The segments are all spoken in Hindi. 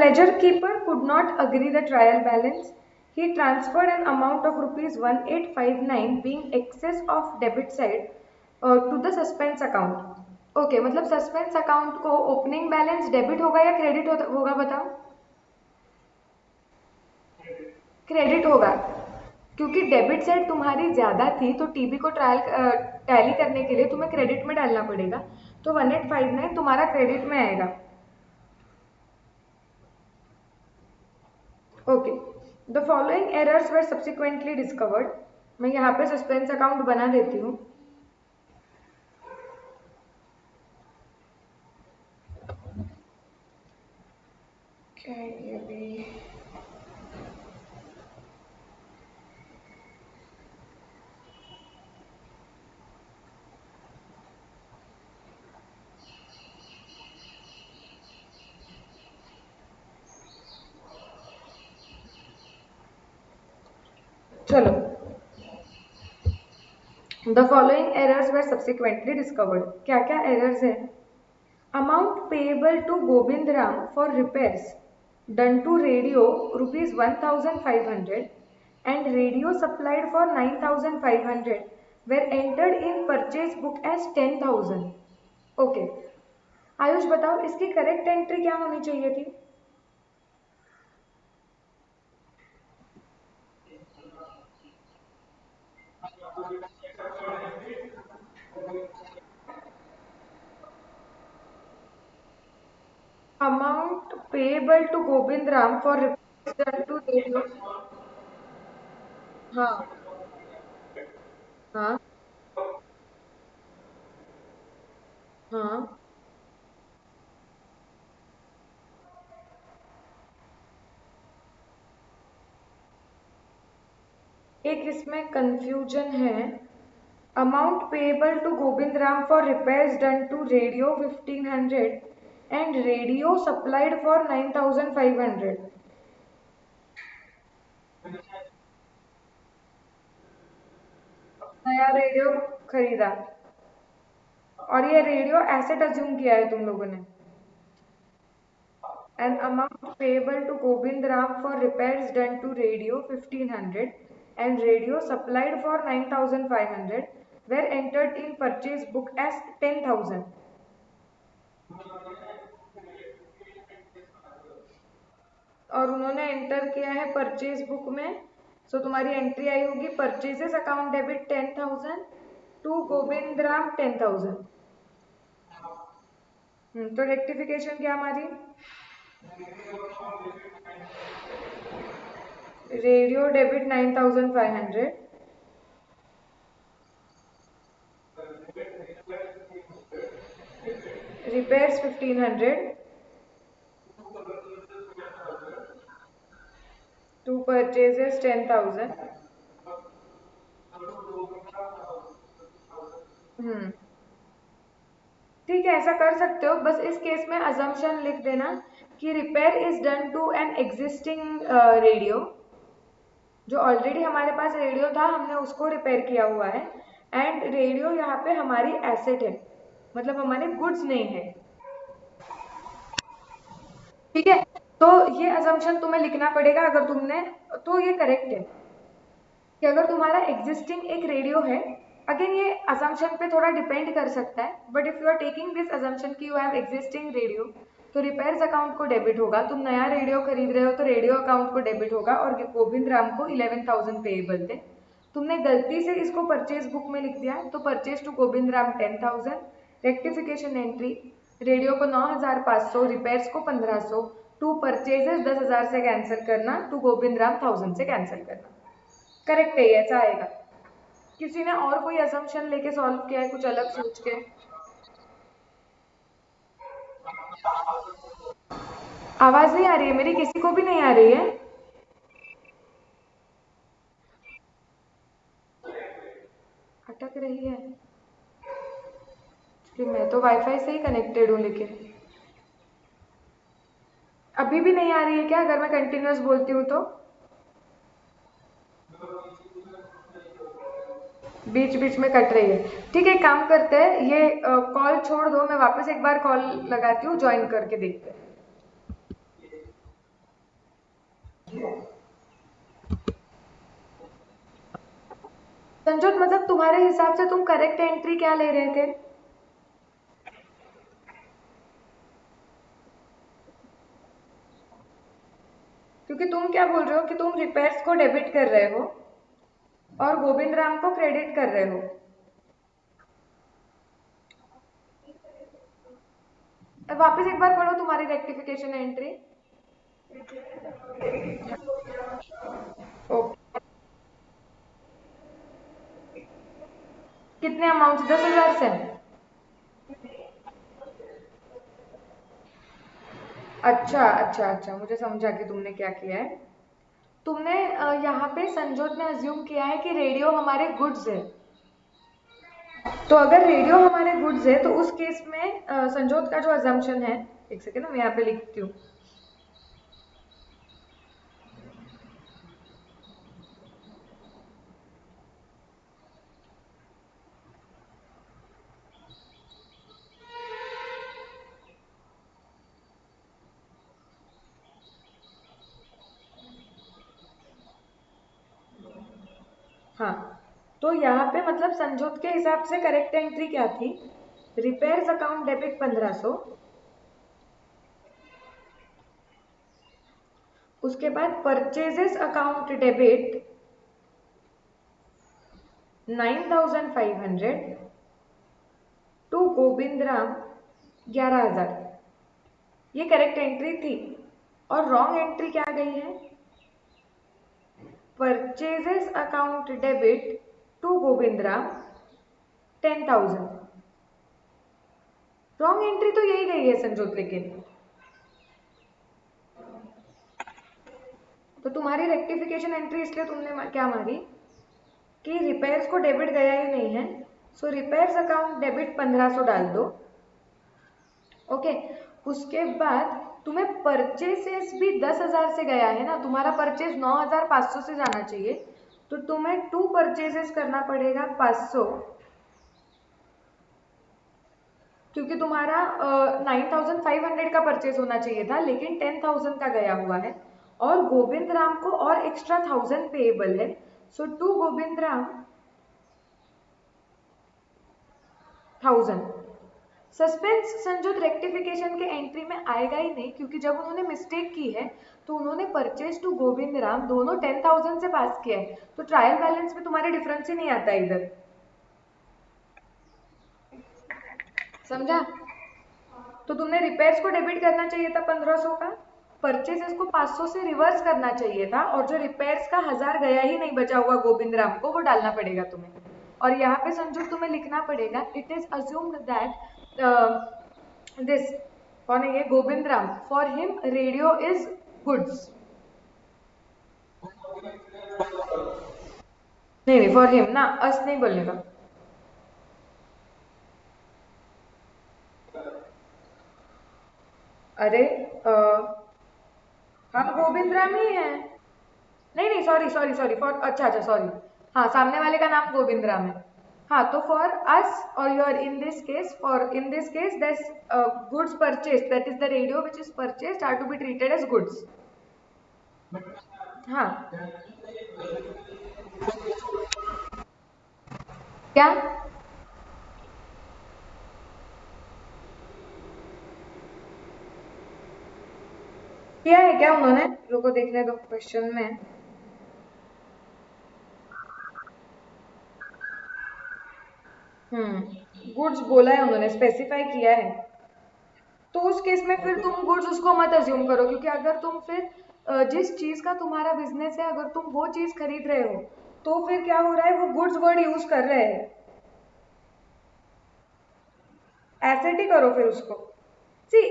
ledger keeper could not agree the trial balance. He transferred an amount of rupees 1859 being excess of debit side to the suspense account. Okay मतलब सस्पेंस अकाउंट को ओपनिंग बैलेंस डेबिट होगा या क्रेडिट होगा बताओ? क्रेडिट होगा क्योंकि डेबिट साइड तुम्हारी ज्यादा थी तो टीबी को ट्रायल टैली करने के लिए तुम्हें क्रेडिट में डालना पड़ेगा, तो 1859 तुम्हारा क्रेडिट में आएगा. Okay, the following errors were subsequently discovered. मैं यहाँ पे सस्पेंस अकाउंट बना देती हूँ. क्या ये भी चलो. The following errors were subsequently discovered. क्या क्या एरर्स है? Amount payable to Govind Ram for repairs done to radio rupees 1500 and radio supplied for 9500 were entered in purchase book as 10,000. Okay, Ayush बताओ इसकी करेक्ट एंट्री क्या होनी चाहिए थी? Amount payable to Govind Ram for repairs done to radio. हाँ हाँ हाँ. एक इसमें कंफ्यूजन है. Amount payable to Govind Ram for repairs done to radio 1500 and radio supplied for 9500. नया रेडियो खरीदा और ये रेडियो एसेट अज्यूम किया है तुम लोगों ने. An amount payable to Govind Ram for repairs done to radio 1500 and radio supplied for 9500 were entered in purchase book as 10,000. और उन्होंने एंटर किया है परचेज बुक में. सो तुम्हारी एंट्री आई होगी purchases account debit 10,000 to Govind Ram 10,000. तो रेक्टिफिकेशन क्या हमारी? Radio debit 9500, repairs 1500, to purchases 10,000. ठीक है, ऐसा कर सकते हो. बस इस केस में अजम्पशन लिख देना कि repair is done to an existing radio. जो ऑलरेडी हमारे पास रेडियो था हमने उसको रिपेयर किया हुआ है. एंड रेडियो यहाँ पे हमारी एसेट है, मतलब हमारे गुड्स नहीं है. ठीक है, तो ये अजम्पशन तुम्हें लिखना पड़ेगा अगर तुमने, तो ये करेक्ट है कि अगर तुम्हारा एग्जिस्टिंग एक रेडियो है. अगेन ये अजम्पशन पे थोड़ा डिपेंड कर सकता है, but if you are taking this assumption कि यू हैव एग्जिस्टिंग रेडियो तो रिपेयर्स अकाउंट को डेबिट होगा. तुम नया रेडियो खरीद रहे हो तो रेडियो अकाउंट को डेबिट होगा. और गोविंद राम को 11,000 पेएबल थे. तुमने गलती से इसको परचेज बुक में लिख दिया तो purchase to Govind Ram 10,000. Rectification entry, radio को 9,500, रिपेयर्स को 1,500, टू परचेजेस 10,000 से कैंसिल करना, टू गोविंद राम 1,000 से कैंसिल करना. करेक्ट है, ऐसा आएगा. किसी ने और कोई असम्पशन लेके सॉल्व किया है कुछ अलग सोच के? आवाज नहीं आ रही है मेरी, किसी को भी नहीं आ रही है? अटक रही है कि मैं तो वाईफाई से ही कनेक्टेड हूँ. लेकिन अभी भी नहीं आ रही है क्या अगर मैं कंटिन्यूअस बोलती हूँ तो? बीच बीच में कट रही है. ठीक है, काम करते हैं, ये कॉल छोड़ दो, मैं वापस एक बार कॉल लगाती हूँ, ज्वाइन करके देखते हैं. संजोत मतलब तुम्हारे हिसाब से तुम करेक्ट एंट्री क्या ले रहे थे? क्योंकि तुम क्या बोल रहे हो कि तुम रिपेयर्स को डेबिट कर रहे हो और गोविंद राम को क्रेडिट कर रहे हो। वापस एक बार पढ़ो तुम्हारी रेक्टिफिकेशन एंट्री। ओके। कितने अमाउंट, 10,000 से? अच्छा अच्छा अच्छा, मुझे समझा कि तुमने क्या किया है। तुमने यहाँ पे संजोत ने अज्यूम किया है कि रेडियो हमारे गुड्स है। तो अगर रेडियो हमारे गुड्स है तो उस केस में संजोत का जो अजम्पशन है, एक सेकेंड मैं यहाँ पे लिखती हूँ। हाँ, तो यहाँ पे मतलब संजोत के हिसाब से करेक्ट एंट्री क्या थी? रिपेयर्स अकाउंट डेबिट 1500, उसके बाद purchases account debit 9,500 to Govind Ram 11,000। ये करेक्ट एंट्री थी। और रॉन्ग एंट्री क्या गई है? Purchases account debit to Govind Ram 10,000। Wrong entry तो यही गई है संजोत, लेकिन तो तुम्हारी रेक्टिफिकेशन एंट्री इसलिए तुमने क्या मारी कि रिपेयर्स को डेबिट गया ही नहीं है, सो रिपेयर्स अकाउंट डेबिट 1500 डाल दो। ओके। उसके बाद तुम्हें परचेसेस भी 10,000 से गया है ना, तुम्हारा परचेज 9,500 से जाना चाहिए, तो तुम्हें 2 परचेजेस करना पड़ेगा 500, क्योंकि तुम्हारा 9,500 का परचेज होना चाहिए था लेकिन 10,000 का गया हुआ है। और गोविंद राम को और एक्स्ट्रा 1,000 पेएबल है, so to Govind Ram 1,000। Suspense संजोत रेक्टिफिकेशन के एंट्री में आएगा ही नहीं, क्योंकि जब उन्होंने मिस्टेक की है तो उन्होंने परचेज टू गोविंद राम दोनों 10,000 से पास किया है, तो ट्रायल बैलेंस में तुम्हारे डिफरेंस ही नहीं आता इधर। समझा? तो तुमने रिपेयर्स को डेबिट करना चाहिए था 1,500 का, परचेजेस को 500 से रिवर्स करना चाहिए था, और जो रिपेयर्स का 1,000 गया ही नहीं बचा हुआ गोविंद राम को, वो डालना पड़ेगा तुम्हें। और यहाँ पे संजू तुम्हें लिखना पड़ेगा, it is assumed that this, कौन है ये? Govind Ram, for him radio is goods. नहीं नहीं, फॉर हिम ना, अस नहीं बोलने का। अरे हम गोविंद राम ही हैं। नहीं नहीं, सॉरी सॉरी सॉरी, फॉर, अच्छा अच्छा सॉरी, हाँ सामने वाले का नाम गोविंद राम है। हाँ, तो फॉर अस और your in this case, for in this case this goods purchase, that is the radio which is purchase are to be treated as goods. हाँ। क्या किया है क्या उन्होंने? रुको देखने दो क्वेश्चन में। गुड्स बोला है उन्होंने, स्पेसिफाई किया है। तो उस केस में फिर तुम गुड्स उसको मत अज्यूम करो, क्योंकि अगर तुम फिर जिस चीज का तुम्हारा बिजनेस है, अगर तुम वो चीज खरीद रहे हो, तो फिर क्या हो रहा है, वो गुड्स वर्ड यूज कर रहे हैं। एसेट ही करो फिर उसको। सी,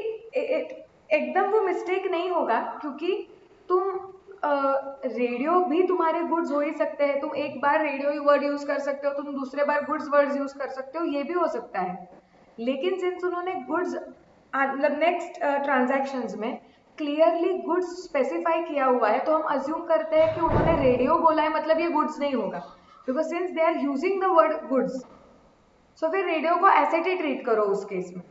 एकदम वो मिस्टेक नहीं होगा, क्योंकि तुम रेडियो भी तुम्हारे गुड्स हो ही सकते हैं। तुम एक बार रेडियो वर्ड यूज कर सकते हो, तुम दूसरे बार गुड्स वर्ड यूज कर सकते हो, ये भी हो सकता है। लेकिन सिंस उन्होंने गुड्स मतलब नेक्स्ट ट्रांजैक्शंस में क्लियरली गुड्स स्पेसिफाई किया हुआ है, तो हम अज्यूम करते हैं कि उन्होंने रेडियो बोला है, मतलब ये गुड्स नहीं होगा, because since they are using the word goods, so फिर रेडियो को एसेट ही ट्रीट करो उस केस में।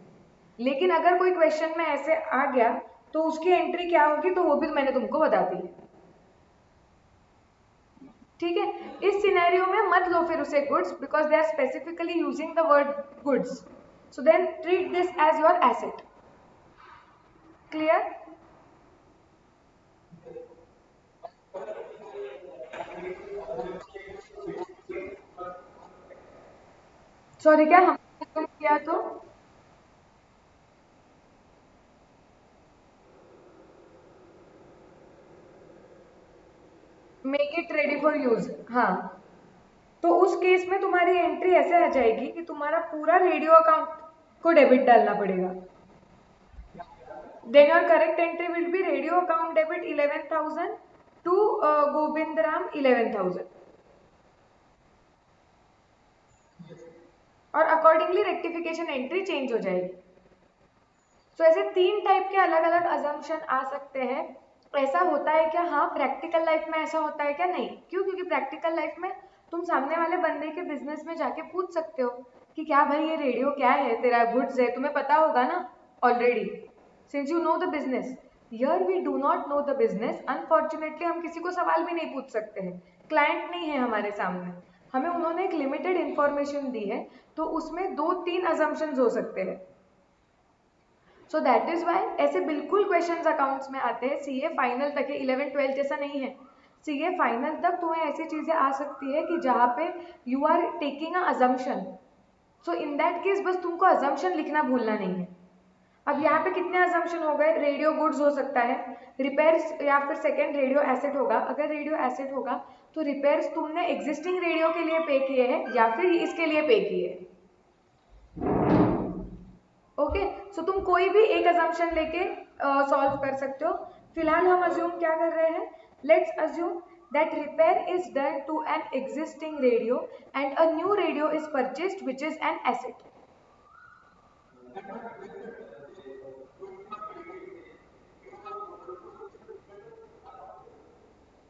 लेकिन अगर कोई क्वेश्चन में ऐसे आ गया, तो उसकी एंट्री क्या होगी, तो वो भी मैंने तुमको बता दी है। ठीक है। इस सिनेरियो में मत लो फिर उसे goods, because they are specifically using the word goods, so then treat this as your asset. Clear? Sorry, क्या हमने किया तो make it ready for use. हाँ, तो उस केस में तुम्हारी एंट्री ऐसे आ जाएगी कि तुम्हारा पूरा रेडियो अकाउंट को डेबिट डालना पड़ेगा। Then your correct entry will be radio account debit 11,000 to Govind Ram 11,000, और अकॉर्डिंगली रेक्टिफिकेशन एंट्री चेंज हो जाएगी। तो ऐसे 3 टाइप के अलग अलग अजम्पशन आ सकते हैं। ऐसा होता है क्या? हाँ, प्रैक्टिकल लाइफ में ऐसा होता है क्या? नहीं। क्यों? क्योंकि प्रैक्टिकल लाइफ में तुम सामने वाले बंदे के बिजनेस में जाके पूछ सकते हो कि क्या भाई ये रेडियो क्या है, तेरा गुड्स है, तुम्हें पता होगा ना already, since you know the business. Here we do not know the business, unfortunately हम किसी को सवाल भी नहीं पूछ सकते हैं, क्लाइंट नहीं है हमारे सामने, हमें उन्होंने एक लिमिटेड इंफॉर्मेशन दी है, तो उसमें 2-3 अजम्पशंस हो सकते हैं। सो दैट इज वाई ऐसे बिल्कुल क्वेश्चंस अकाउंट्स में आते हैं। सीए फाइनल तक है, 11-12 जैसा नहीं है। सीए फाइनल तक तुम्हें ऐसी चीजें आ सकती है कि जहाँ पे you are taking a assumption, so in that case बस तुमको अजम्पशन लिखना भूलना नहीं है। अब यहाँ पे कितने अजम्पशन हो गए? रेडियो गुड्स हो सकता है, रिपेयर्स, या फिर सेकेंड रेडियो एसेट होगा। अगर रेडियो एसेट होगा तो रिपेयर्स तुमने एग्जिस्टिंग रेडियो के लिए पे किए हैं या फिर इसके लिए पे किए हैं। ओके, सो तुम कोई भी एक अजम्पशन लेके सॉल्व कर सकते हो। फिलहाल हम अज्यूम क्या कर रहे हैं? Let's assume that repair is done to an existing radio and a new radio is purchased which is an asset.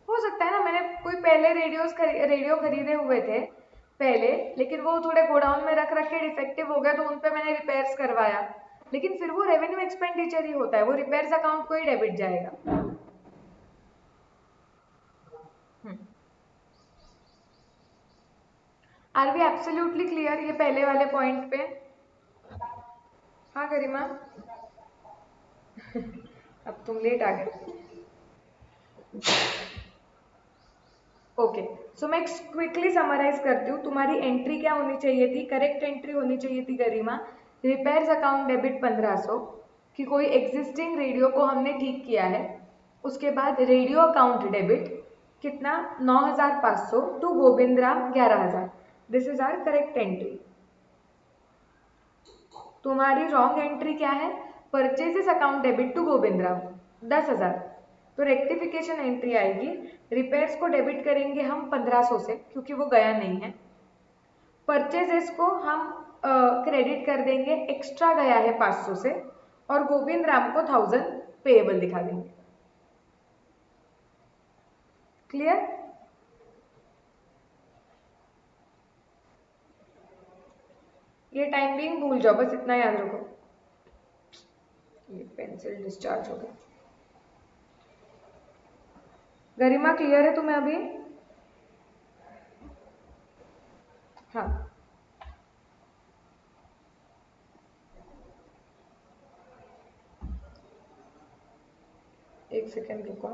हो सकता है ना, मैंने कोई पहले रेडियो खरीदे हुए थे पहले, लेकिन वो थोड़े गोडाउन में रख रख के डिफेक्टिव हो गए, तो उन पे मैंने रिपेयर्स करवाया, लेकिन फिर वो रेवेन्यू एक्सपेंडिचर ही होता है, वो रिपेयर्स अकाउंट को ही डेबिट जाएगा। आर वी एब्सोल्युटली क्लियर ये पहले वाले पॉइंट पे? हाँ गरिमा, अब तुम लेट आ गए। ओके, सो मैं क्विकली समराइज करती हूँ। तुम्हारी एंट्री क्या होनी चाहिए थी? करेक्ट एंट्री होनी चाहिए थी गरिमा, रिपेयर्स अकाउंट डेबिट 1500 कि कोई एग्जिस्टिंग रेडियो को हमने ठीक किया है। उसके बाद रेडियो अकाउंट डेबिट कितना? 9,500 to Govind Ram 11,000। This is our correct entry. तुम्हारी रॉन्ग एंट्री क्या है? Purchases account debit to Govind Ram 10,000। तो रेक्टिफिकेशन एंट्री आएगी, रिपेयर्स को डेबिट करेंगे हम 1500 से क्योंकि वो गया नहीं है, परचेजेस को हम क्रेडिट कर देंगे, एक्स्ट्रा गया है 500 से, और गोविंद राम को 1000 पेएबल दिखा देंगे। क्लियर? ये टाइम बीइंग भूल जाओ, बस इतना याद रखो। ये पेंसिल डिस्चार्ज हो गया। गरिमा क्लियर है तुम्हें अभी? हाँ, एक सेकेंड रुको।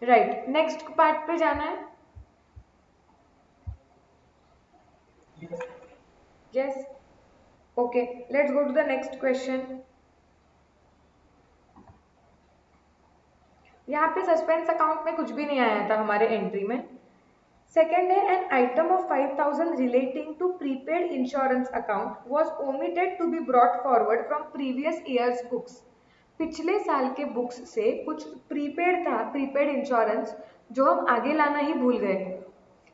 राइट, नेक्स्ट पार्ट पे जाना है। Yes, okay, let's go to the next question. यहाँ पे सस्पेंस अकाउंट में कुछ भी नहीं आया था हमारे एंट्री में। सेकेंड है, an item of 5,000 relating to prepaid insurance account was omitted to be brought forward from previous years books. पिछले साल के बुक्स से कुछ प्रीपेड था, प्रीपेड इंश्योरेंस, जो हम आगे लाना ही भूल गए हैं।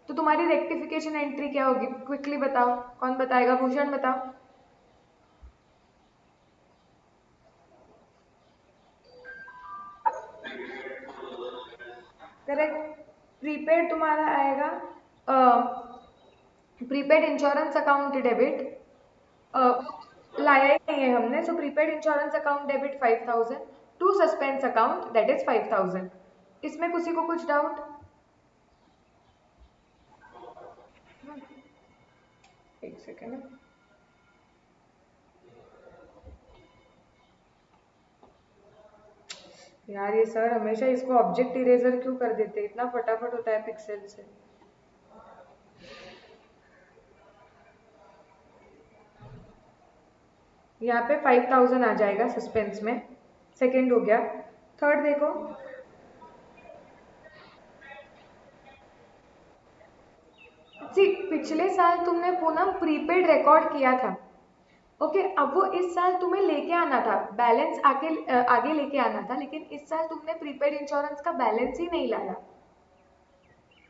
तो तुम्हारी रेक्टिफिकेशन एंट्री क्या होगी? क्विकली बताओ, कौन बताएगा? भूषण बताओ। करेक्ट, प्रीपेड तुम्हारा आएगा प्रीपेड इंश्योरेंस अकाउंट डेबिट लाया ही नहीं है हमने, so prepaid insurance account debit 5000 to suspense account that is 5000। इसमें किसी को कुछ डाउट? एक सेकेंड। यार ये सर हमेशा इसको ऑब्जेक्ट इरेजर क्यों कर देते, इतना फटाफट होता है पिक्सेल से। यहाँ पे 5000 आ जाएगा सस्पेंस में, सेकंड हो गया। थर्ड देखो, पिछले साल तुमने पूनम प्रीपेड रिकॉर्ड किया था, ओके अब वो इस साल तुम्हें लेके आना था, बैलेंस आगे लेके आना था, लेकिन इस साल तुमने प्रीपेड इंश्योरेंस का बैलेंस ही नहीं लाया,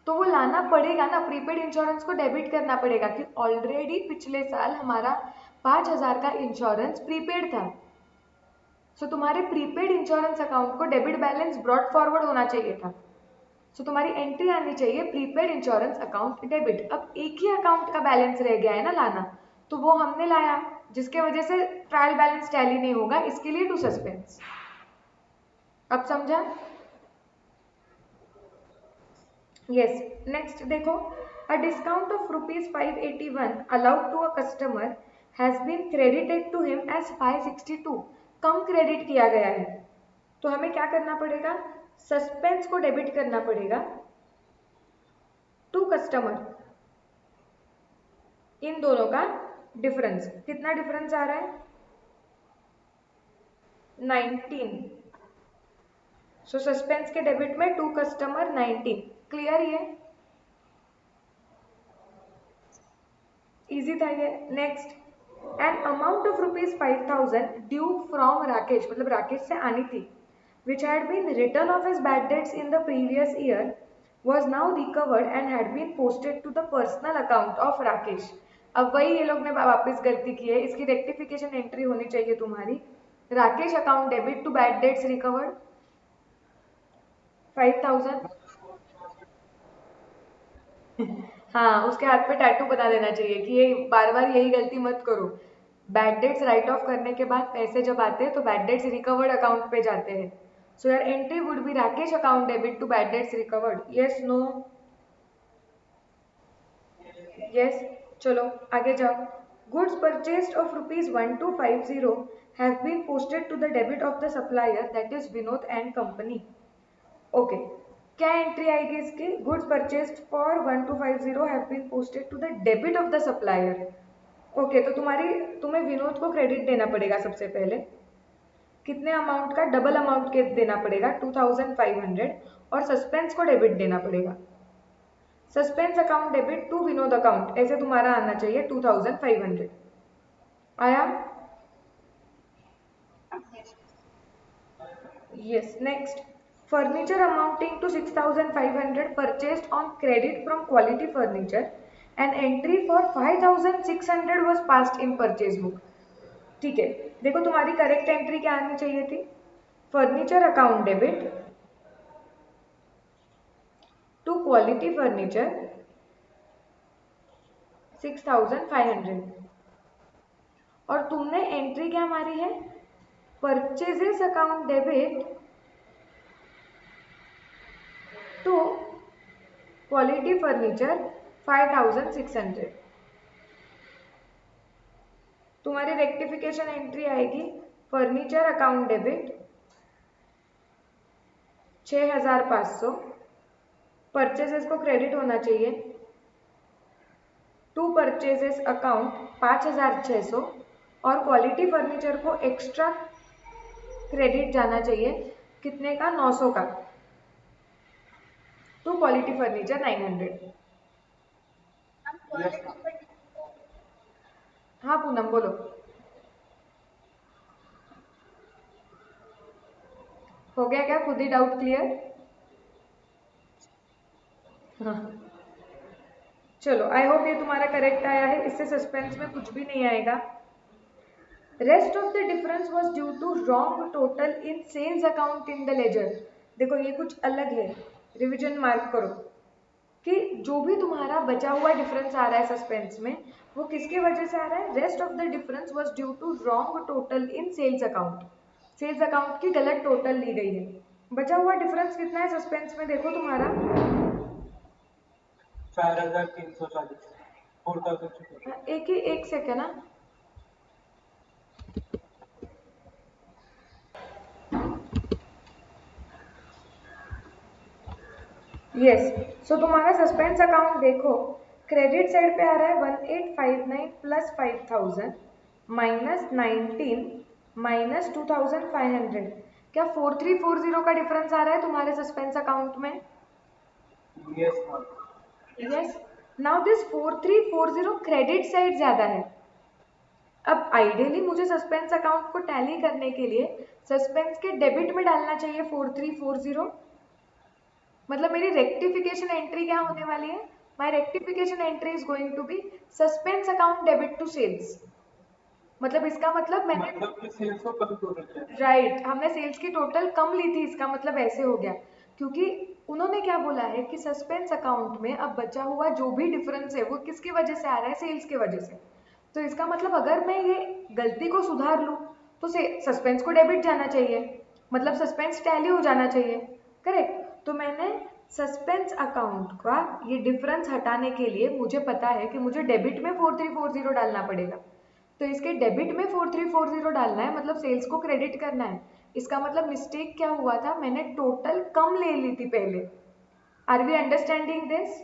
तो वो लाना पड़ेगा ना, प्रीपेड इंश्योरेंस को डेबिट करना पड़ेगा कि ऑलरेडी पिछले साल हमारा 5000 का इंश्योरेंस प्रीपेड था। सो तुम्हारे प्रीपेड इंश्योरेंस अकाउंट को डेबिट बैलेंस ब्रॉट फॉरवर्ड होना चाहिए था। सो तुम्हारी एंट्री आनी चाहिए प्रीपेड इंश्योरेंस अकाउंट डेबिट। अब एक ही अकाउंट का बैलेंस रह गया है ना लाना, तो वो हमने लाया, जिसके वजह से ट्रायल बैलेंस टैली नहीं होगा, इसके लिए टू सस्पेंस। अब समझा? यस। नेक्स्ट देखो, a discount of ₹581 allowed to a customer has been credited to him as 562, कम क्रेडिट किया गया है, तो हमें क्या करना पड़ेगा, सस्पेंस को डेबिट करना पड़ेगा टू कस्टमर। इन दोनों का डिफरेंस कितना डिफरेंस आ रहा है, 19। सो सस्पेंस के डेबिट में टू कस्टमर 19। क्लियर? ये इजी था ये। Next, an amount of ₹5000 due from Rakesh, मतलब राकेश से आनी थी, which had been written off as bad debts in the previous year was now recovered and had been posted to the personal account of Rakesh. अब वही ये लोग ने वापस गलती की है, इसकी रेक्टिफिकेशन एंट्री होनी चाहिए तुम्हारी, Rakesh account debit to bad debts recovered 5000। हाँ, उसके हाथ पे टैटू बना देना चाहिए कि ये बार बार यही गलती मत करो। बैड डेट्स राइट ऑफ करने के बाद पैसे जब आते हैं तो बैड डेट्स रिकवर्ड अकाउंट पे जाते हैं। So your entry would be Rakesh account debit to bad debts recovered. Yes, no? Yes. चलो आगे जाओ। Goods purchased of ₹1250 have been posted to the debit of the supplier that is Vinod and company. Okay, क्या एंट्री आएगी इसकी, goods purchased for 1250 have been posted to the debit of the supplier. Okay, तो तुम्हें विनोद को क्रेडिट देना पड़ेगा सबसे पहले, कितने अमाउंट का, डबल अमाउंट के देना पड़ेगा 2500, और सस्पेंस को डेबिट देना पड़ेगा, suspense account debit to Vinod account, ऐसे तुम्हारा आना चाहिए 2500। आया? Yes. Next, furniture amounting to 6500 purchased on credit from quality furniture, an entry for 5600 was passed in purchase book। ठीक है, देखो तुम्हारी करेक्ट एंट्री क्या आनी चाहिए थी, furniture account debit to quality furniture 6500, और तुमने एंट्री क्या मारी है, purchases account debit to quality furniture 5600। तुम्हारी रेक्टिफिकेशन एंट्री आएगी फर्नीचर अकाउंट डेबिट 6500, परचेजेस को क्रेडिट होना चाहिए टू परचेजेस अकाउंट 5600, और क्वालिटी फर्नीचर को एक्स्ट्रा क्रेडिट जाना चाहिए, कितने का, 900 का, टू क्वालिटी फर्नीचर 900। हाँ पूनम बोलो। हो गया क्या, खुद ही डाउट क्लियर? हाँ, चलो आई होप ये तुम्हारा करेक्ट आया है, इससे सस्पेंस में कुछ भी नहीं आएगा। Rest of the difference was due to wrong total in sales account in the ledger. देखो ये कुछ अलग है, रिवीजन मार्क करो कि जो भी तुम्हारा बचा हुआ डिफरेंस आ रहा है सस्पेंस में, वो किसके वजह से आ रहा है? Rest of the difference was due to wrong total in sales account. Sales account की गलत टोटल ली गई है। बचा हुआ डिफरेंस कितना है सस्पेंस में, देखो तुम्हारा 4340, 4000। एक सेकेंड ना। यस, सो तुम्हारा सस्पेंस अकाउंट देखो, क्रेडिट साइड पे आ रहा है 1859 प्लस 5000 माइनस 19 माइनस 2500। क्या 4340 का डिफरेंस आ रहा है तुम्हारे सस्पेंस अकाउंट में? Yes ma'am. Yes, now this 4340 credit side ज्यादा है। अब आइडियली मुझे सस्पेंस अकाउंट को टैली करने के लिए सस्पेंस के डेबिट में डालना चाहिए 4340। मतलब मेरी रेक्टिफिकेशन एंट्री क्या होने वाली है? My rectification entry is going to be suspense account debit to sales. मतलब इसका मतलब मैंने मतलब सेल्स को कम टोटल किया। राइट, हमने सेल्स की टोटल कम ली थी, इसका मतलब ऐसे हो गया। क्योंकि उन्होंने क्या बोला है कि सस्पेंस अकाउंट में अब बचा हुआ जो भी डिफरेंस है वो किसकी वजह से आ रहा है? सेल्स की वजह से। तो इसका मतलब अगर मैं ये गलती को सुधार लूँ तो सस्पेंस को डेबिट जाना चाहिए, मतलब सस्पेंस टैली हो जाना चाहिए, करेक्ट। तो मैंने सस्पेंस अकाउंट का ये डिफरेंस हटाने के लिए मुझे पता है कि मुझे डेबिट में 4340 डालना पड़ेगा। तो इसके डेबिट में 4340 डालना है, मतलब सेल्स को क्रेडिट करना है। इसका मतलब मिस्टेक क्या हुआ था, मैंने टोटल कम ले ली थी पहले। Are we understanding this?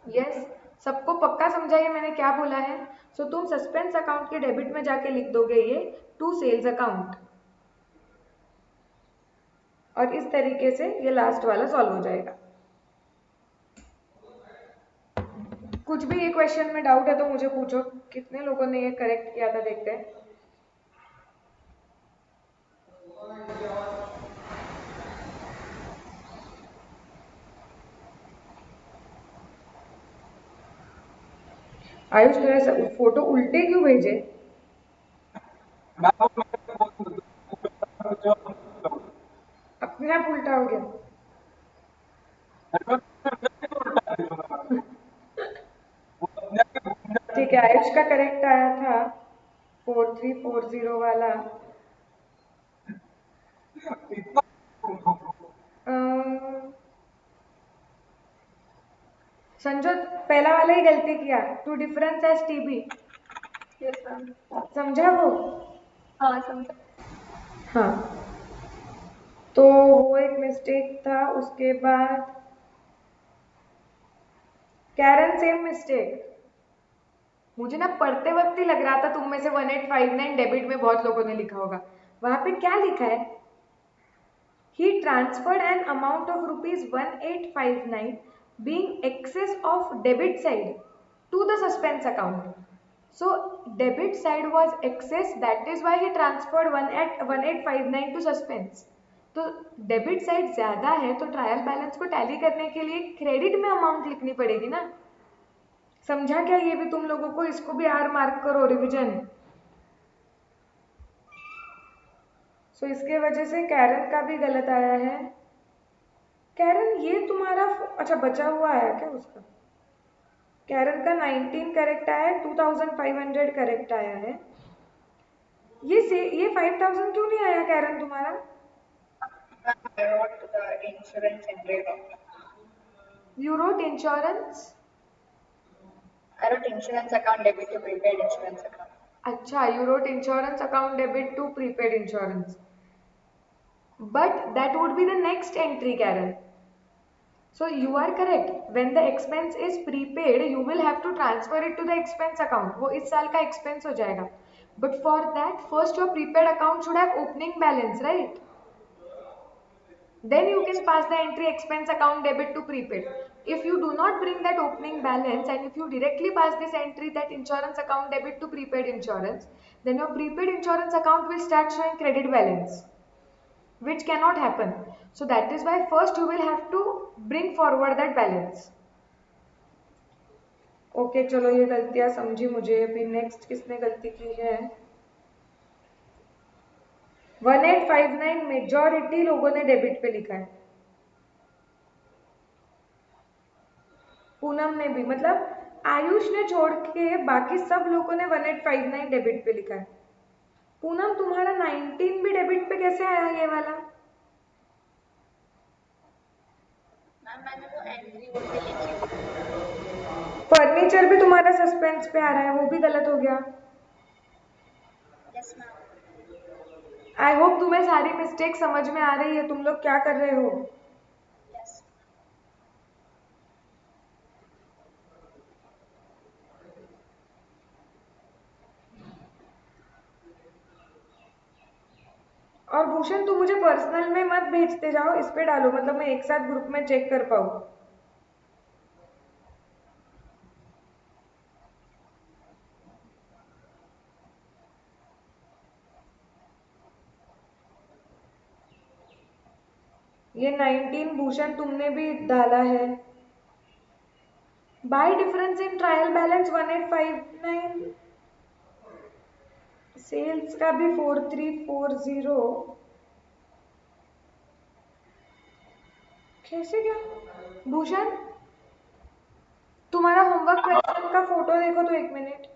Yes, सबको पक्का समझा ये मैंने क्या बोला है? सो तुम सस्पेंस अकाउंट के डेबिट में जाके लिख दोगे ये टू सेल्स अकाउंट, और इस तरीके से ये लास्ट वाला सॉल्व हो जाएगा। कुछ भी ये क्वेश्चन में डाउट है तो मुझे पूछो। कितने लोगों ने ये करेक्ट किया था देखते हैं। आयुष मेरे फोटो उल्टे क्यों भेजे? अपने आप उल्टा हो गया। ठीक है, आयुष का करेक्ट आया था 4340 वाला। अम्म, संजो पहला वाला ही गलती किया, to difference as TB. Yes ma'am. समझा वो? हाँ समझा। हाँ, तो वो एक मिस्टेक था। उसके बाद कैरन सेम मिस्टेक। मुझे ना पढ़ते वक्त ही लग रहा था तुम में से 1859 डेबिट में बहुत लोगों ने लिखा होगा। वहां पे क्या लिखा है? He transferred an amount of rupees 1859 being excess of debit side to the suspense account. So debit side was excess, that is why he transferred 1859 to suspense. तो डेबिट साइड ज्यादा है तो ट्रायल बैलेंस को टैली करने के लिए क्रेडिट में अमाउंट लिखनी पड़ेगी ना। समझा क्या ये भी तुम लोगों को? इसको भी आर मार्क करो, रिवीजन। सो इसके वजह से कैरन का भी गलत आया है। कैरन ये तुम्हारा अच्छा बचा हुआ आया क्या उसका? कैरन का 19 करेक्ट आया है, 2500 करेक्ट आया है। ये 5000 क्यों नहीं आया कैरन तुम्हारा? I wrote the insurance entry wrong. You wrote insurance? I wrote insurance account debit to prepaid insurance account. अच्छा, you wrote insurance account debit to prepaid insurance, but that would be the next entry, Karen. So you are correct. When the expense is prepaid, you will have to transfer it to the expense account. वो इस साल का expense हो जाएगा. But for that, first your prepaid account should have opening balance, right? Then you can pass the entry expense account debit to prepaid. If you do not bring that opening balance and if you directly pass this entry, that insurance account debit to prepaid insurance, then your prepaid insurance account will start showing credit balance, which cannot happen. So that is why first you will have to bring forward that balance. Okay चलो, ये गलतियां समझी मुझे। अभी नेक्स्ट किसने गलती की है? 1859 मेजॉरिटी लोगों ने डेबिट पे लिखा है। पूनम ने भी, मतलब आयुष ने छोड़ के बाकी सब लोगों ने 1859 डेबिट पे लिखा है। पूनम तुम्हारा 19 भी डेबिट पे कैसे आया ये वाला? मैम मैंने वो एंट्री उल्टी लिखी हुई। फर्नीचर भी तुम्हारा सस्पेंस पे आ रहा है, वो भी गलत हो गया। Yes ma'am. आई होप तुम्हें सारी मिस्टेक समझ में आ रही है, तुम लोग क्या कर रहे हो। यस। और भूषण तुम मुझे पर्सनल में मत भेजते जाओ, इस पे डालो, मतलब मैं एक साथ ग्रुप में चेक कर पाऊँ। ये 19 भूषण तुमने भी डाला है। By difference in trial balance 1859, sales का भी 4340, कैसे क्या? भूषण तुम्हारा होमवर्क क्वेश्चन का फोटो देखो तो, एक मिनट।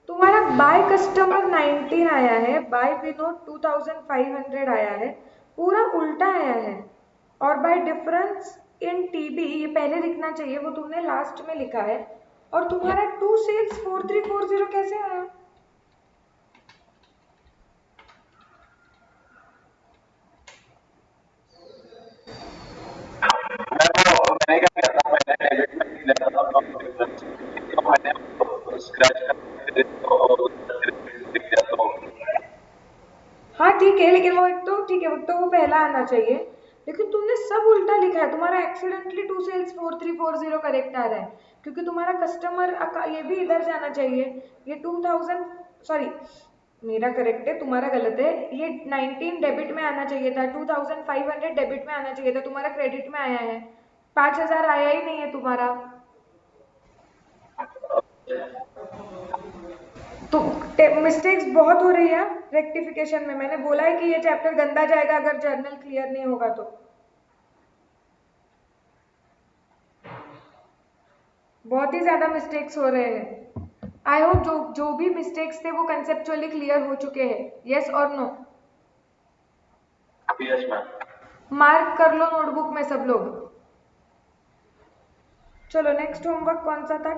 तुम्हारा बाय कस्टमर 19 आया है, बाय विनोद 2500 आया है, पूरा उल्टा आया है। और बाय डिफरेंस इन टीबी ये पहले लिखना चाहिए, वो तुमने लास्ट में लिखा है। और तुम्हारा 2 सेल्स 4340 कैसे आया? मैंने क्या किया था, मैंने डेबिट में लिख लेता था डिफरेंस, तो मैंने स्क्रैच कर लिख दिया तो। हाँ ठीक है, लेकिन वो एक तो ठीक है, वो पहला आना चाहिए, लेकिन तुमने सब उल्टा लिखा है। तुम्हारा एक्सीडेंटली 2 सेल्स 4340 करेक्ट आ रहा है, क्योंकि तुम्हारा कस्टमर ये भी इधर जाना चाहिए। ये 2000, सॉरी मेरा करेक्ट है, तुम्हारा गलत है। ये 19 डेबिट में आना चाहिए था, 2500 डेबिट में आना चाहिए था, तुम्हारा क्रेडिट में आया है। 5000 आया ही नहीं है तुम्हारा। तो मिस्टेक्स बहुत हो रही है रेक्टिफिकेशन में। मैंने बोला है कि ये चैप्टर गंदा जाएगा अगर जर्नल क्लियर नहीं होगा तो। बहुत ही ज्यादा मिस्टेक्स हो रहे हैं। आई होप जो भी मिस्टेक्स थे वो कंसेप्चुअली क्लियर हो चुके हैं। यस और नो? Yes ma'am. मार्क कर लो नोटबुक में सब लोग। चलो नेक्स्ट होमवर्क कौन सा था?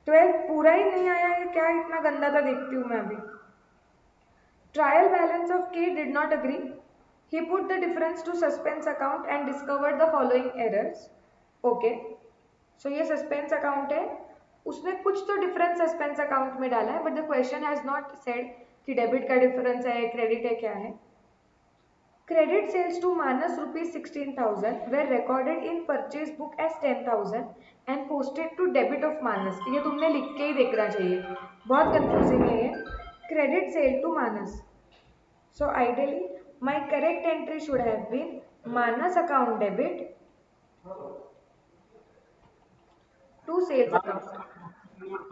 12th पूरा ही नहीं आया है क्या? इतना गंदा था, देखती हूँ मैं अभी। Trial balance of K did not agree. He put the difference to suspense account and discovered the following errors. Okay. So ये suspense account है, उसने कुछ तो डिफरेंस सस्पेंस अकाउंट में डाला है, but the question has not said कि डेबिट का डिफरेंस है, क्रेडिट है, क्या है। Credit sales to Manas rupees 16,000 were recorded in purchase book as 10,000 and posted to debit of Manas. ये तुमने लिख के ही देखना चाहिए, बहुत कंफ्यूजिंग है ये। Credit sale to Manas. So ideally my correct entry should have been Manas account debit to sales account.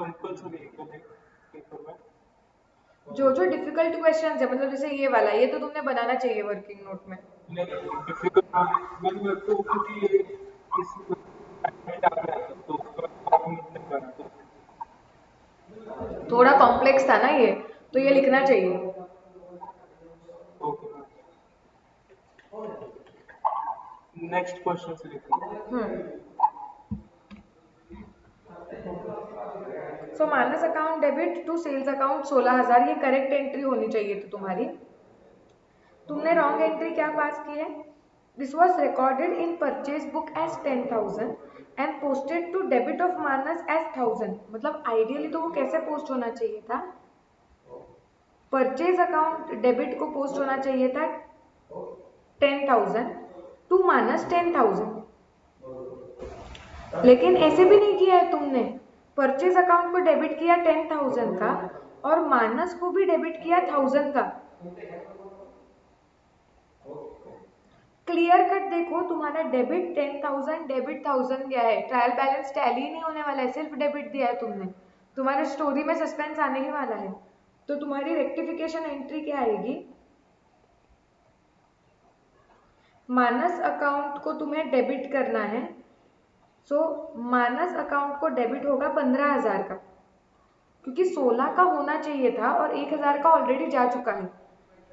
Compulsory paper में जो डिफिकल्ट क्वेश्चन है, मतलब जैसे ये वाला, ये तो तुमने बनाना चाहिए वर्किंग नोट में। डिफिकल्ट मेरे को क्योंकि ये किसी को तो उसका नहीं करना तो थोड़ा कॉम्प्लेक्स था ना ये, तो ये लिखना चाहिए। ओके। नेक्स्ट क्वेश्चन से लिखो। So minus account debit to sales account 16,000, ये करेक्ट एंट्री होनी चाहिए थी तुम्हारी। तुमने रॉन्ग एंट्री क्या पास की है? This was recorded in purchase book as 10,000 and posted to debit of Manas as 1000। मतलब आइडियली तो वो कैसे पोस्ट होना चाहिए था? परचेज अकाउंट डेबिट को पोस्ट होना चाहिए था 10,000 टू मानस 10,000, लेकिन ऐसे भी नहीं किया है तुमने। परचेज अकाउंट को डेबिट किया 10,000 का और मानस को भी डेबिट किया 1000 का। क्लियर कट देखो, तुम्हारा डेबिट 10,000 डेबिट 1000 गया है, ट्रायल बैलेंस टैली ही नहीं होने वाला है, सिर्फ डेबिट दिया है तुमने। तुम्हारे स्टोरी में सस्पेंस आने ही वाला है, तो तुम्हारी रेक्टिफिकेशन एंट्री क्या आएगी? मानस अकाउंट को तुम्हें डेबिट करना है। सो मानस अकाउंट को डेबिट होगा 15,000 का, क्योंकि 16 का होना चाहिए था और 1,000 का ऑलरेडी जा चुका है।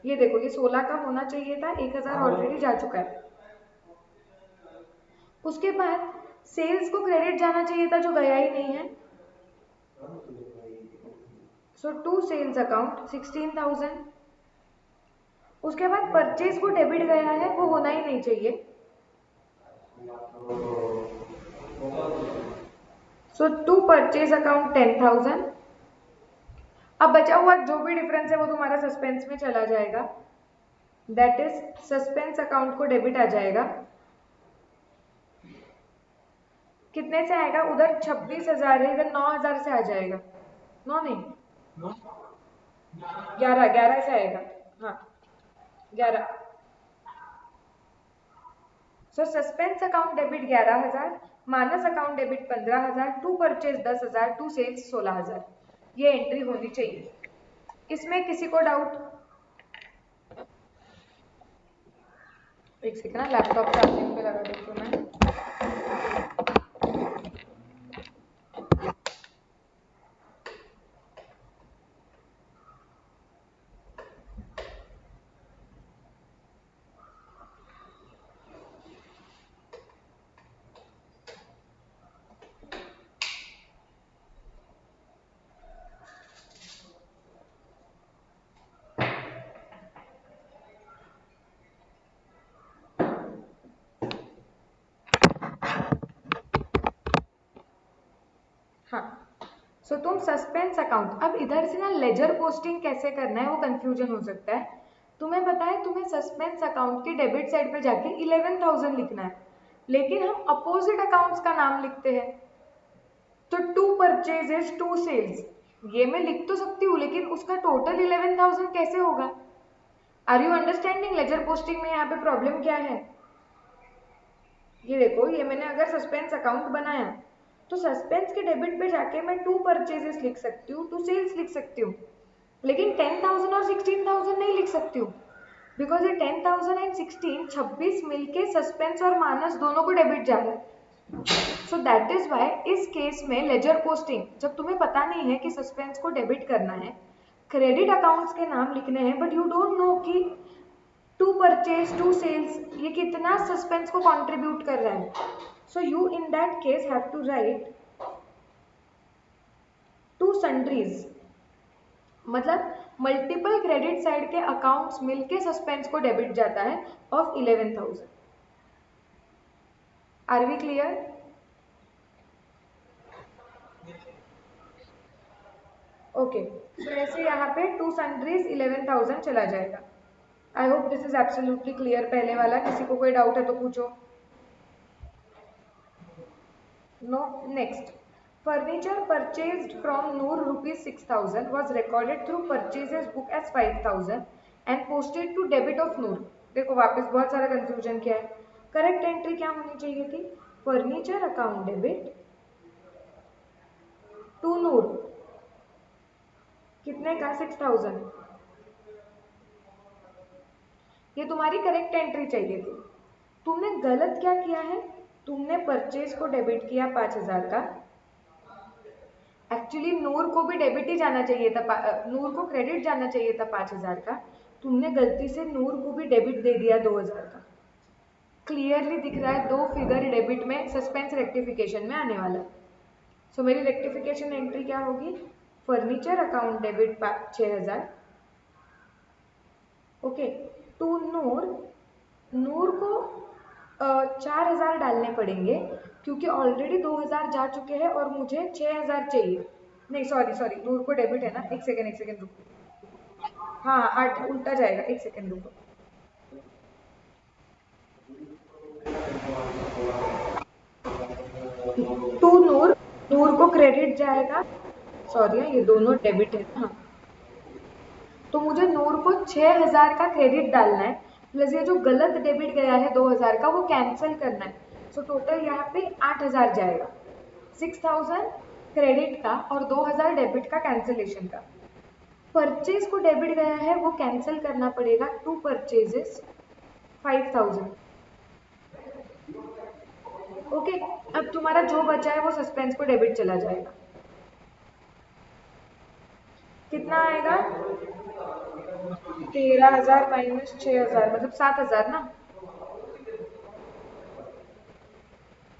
ये देखो, ये 16 का होना चाहिए था, 1,000 ऑलरेडी जा चुका है। उसके बाद सेल्स को क्रेडिट जाना चाहिए था, जो गया ही नहीं है। So to sales account 16,000। उसके बाद परचेज को डेबिट गया है, वो होना ही नहीं चाहिए। सो टू परचेज अकाउंट 10,000। अब बचा हुआ जो भी डिफरेंस है वो तुम्हारा सस्पेंस में चला जाएगा, दैट इज सस्पेंस अकाउंट को डेबिट आ जाएगा। कितने से आएगा? उधर 26,000 है, इधर 9,000 से आ जाएगा। 9 नहीं, 11 से आएगा। हाँ 11। So suspense account debit 11,000, Manas account debit 15,000, to purchase 10,000, to sales 16,000। ये एंट्री होनी चाहिए। इसमें किसी को डाउट? एक सेकंड ना, लैपटॉप चार्जिंग पे लगा देती हूँ मैं। हाँ, सो तुम सस्पेंस अकाउंट, अब इधर से ना लेजर पोस्टिंग कैसे करना है वो कंफ्यूजन हो सकता है। तुम्हें पता है तुम्हें सस्पेंस अकाउंट के डेबिट साइड पे जाके 11,000 लिखना है, लेकिन हम अपोजिट अकाउंट्स का नाम लिखते हैं। तो टू परचेजेस टू सेल्स ये मैं लिख तो सकती हूँ, लेकिन उसका टोटल 11,000 कैसे होगा? Are you understanding ledger posting में यहाँ पे प्रॉब्लम क्या है? ये देखो, ये मैंने अगर सस्पेंस अकाउंट बनाया तो सस्पेंस के डेबिट पे जाके मैं टू परचेजेस लिख सकती हूँ, टू सेल्स लिख सकती हूँ, लेकिन 10,000 और 16,000 नहीं लिख सकती हूँ, बिकॉज ये 10,000 एंड 26 मिलके सस्पेंस और मानस दोनों को डेबिट जा रहा है। सो दैट इज वाई इस केस में लेजर पोस्टिंग, जब तुम्हें पता नहीं है कि सस्पेंस को डेबिट करना है, क्रेडिट अकाउंट्स के नाम लिखने हैं, बट यू डोंट नो कि टू परचेज टू सेल्स ये कितना सस्पेंस को कंट्रीब्यूट कर रहा है। So you in that case have to write to sundries, मतलब मल्टीपल क्रेडिट साइड के अकाउंट्स मिलके सस्पेंस को डेबिट जाता है of 11,000। Are we clear? Okay, तो ऐसे यहाँ पे टू सन्ड्रीज 11,000 चला जाएगा। I hope this is absolutely clear. पहले वाला किसी को कोई डाउट है तो पूछो। No. Next, furniture purchased from Noor ₹6,000 was recorded through purchases book as 5,000 and posted to debit of Noor। देखो वापस बहुत सारा कंफ्यूजन क्या है। करेक्ट एंट्री क्या होनी चाहिए थी? फर्नीचर अकाउंट डेबिट टू नूर, कितने का? 6,000। ये तुम्हारी करेक्ट एंट्री चाहिए थी। तुमने गलत क्या किया है? तुमने परचेज को डेबिट किया 5,000 का। एक्चुअली नूर को भी डेबिट ही जाना चाहिए था, नूर को क्रेडिट जाना चाहिए था 5,000 का। तुमने गलती से नूर को भी डेबिट दे दिया 2,000 का। क्लियरली दिख रहा है दो फिगर डेबिट में, सस्पेंस रेक्टिफिकेशन में आने वाला। सो मेरी रेक्टिफिकेशन एंट्री क्या होगी? Furniture account debit 6,000, okay, to Noor. Noor को 4,000 डालने पड़ेंगे क्योंकि ऑलरेडी 2,000 जा चुके हैं और मुझे 6,000 चाहिए। नहीं सॉरी, नूर को डेबिट है ना। एक सेकेंड रुको। हाँ 8 उल्टा जाएगा, एक सेकेंड रुको। टू नूर, नूर को क्रेडिट जाएगा, सॉरी ये दोनों डेबिट है। हाँ, तो मुझे नूर को 6,000 का क्रेडिट डालना है, प्लस ये जो गलत डेबिट गया है 2,000 का वो कैंसिल करना है। सो टोटल यहाँ पे 8,000 जाएगा, 6,000 क्रेडिट का और 2,000 डेबिट का कैंसिलेशन का। परचेज को डेबिट गया है वो कैंसिल करना पड़ेगा, टू परचेजेस 5,000। ओके, अब तुम्हारा जो बचा है वो सस्पेंस को डेबिट चला जाएगा। कितना आएगा? 13,000 माइनस 6,000 मतलब 7,000 ना।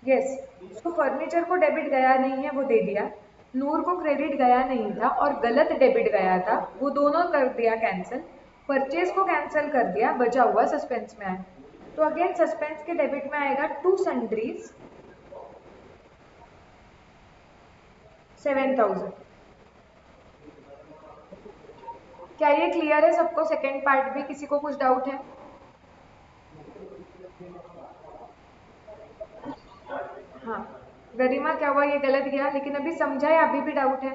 यस, तो फर्नीचर को डेबिट गया नहीं है वो दे दिया, नूर को क्रेडिट गया नहीं था और गलत डेबिट गया था, वो दोनों कर दिया कैंसिल। परचेज को कैंसिल कर दिया, बचा हुआ सस्पेंस में आया। तो अगेन सस्पेंस के डेबिट में आएगा टू सन्ड्रीज 7,000। क्या ये क्लियर है सबको? सेकेंड पार्ट भी किसी को कुछ डाउट है? हाँ, गरिमा क्या हुआ? ये गलत गया, लेकिन अभी समझा है, अभी भी डाउट है?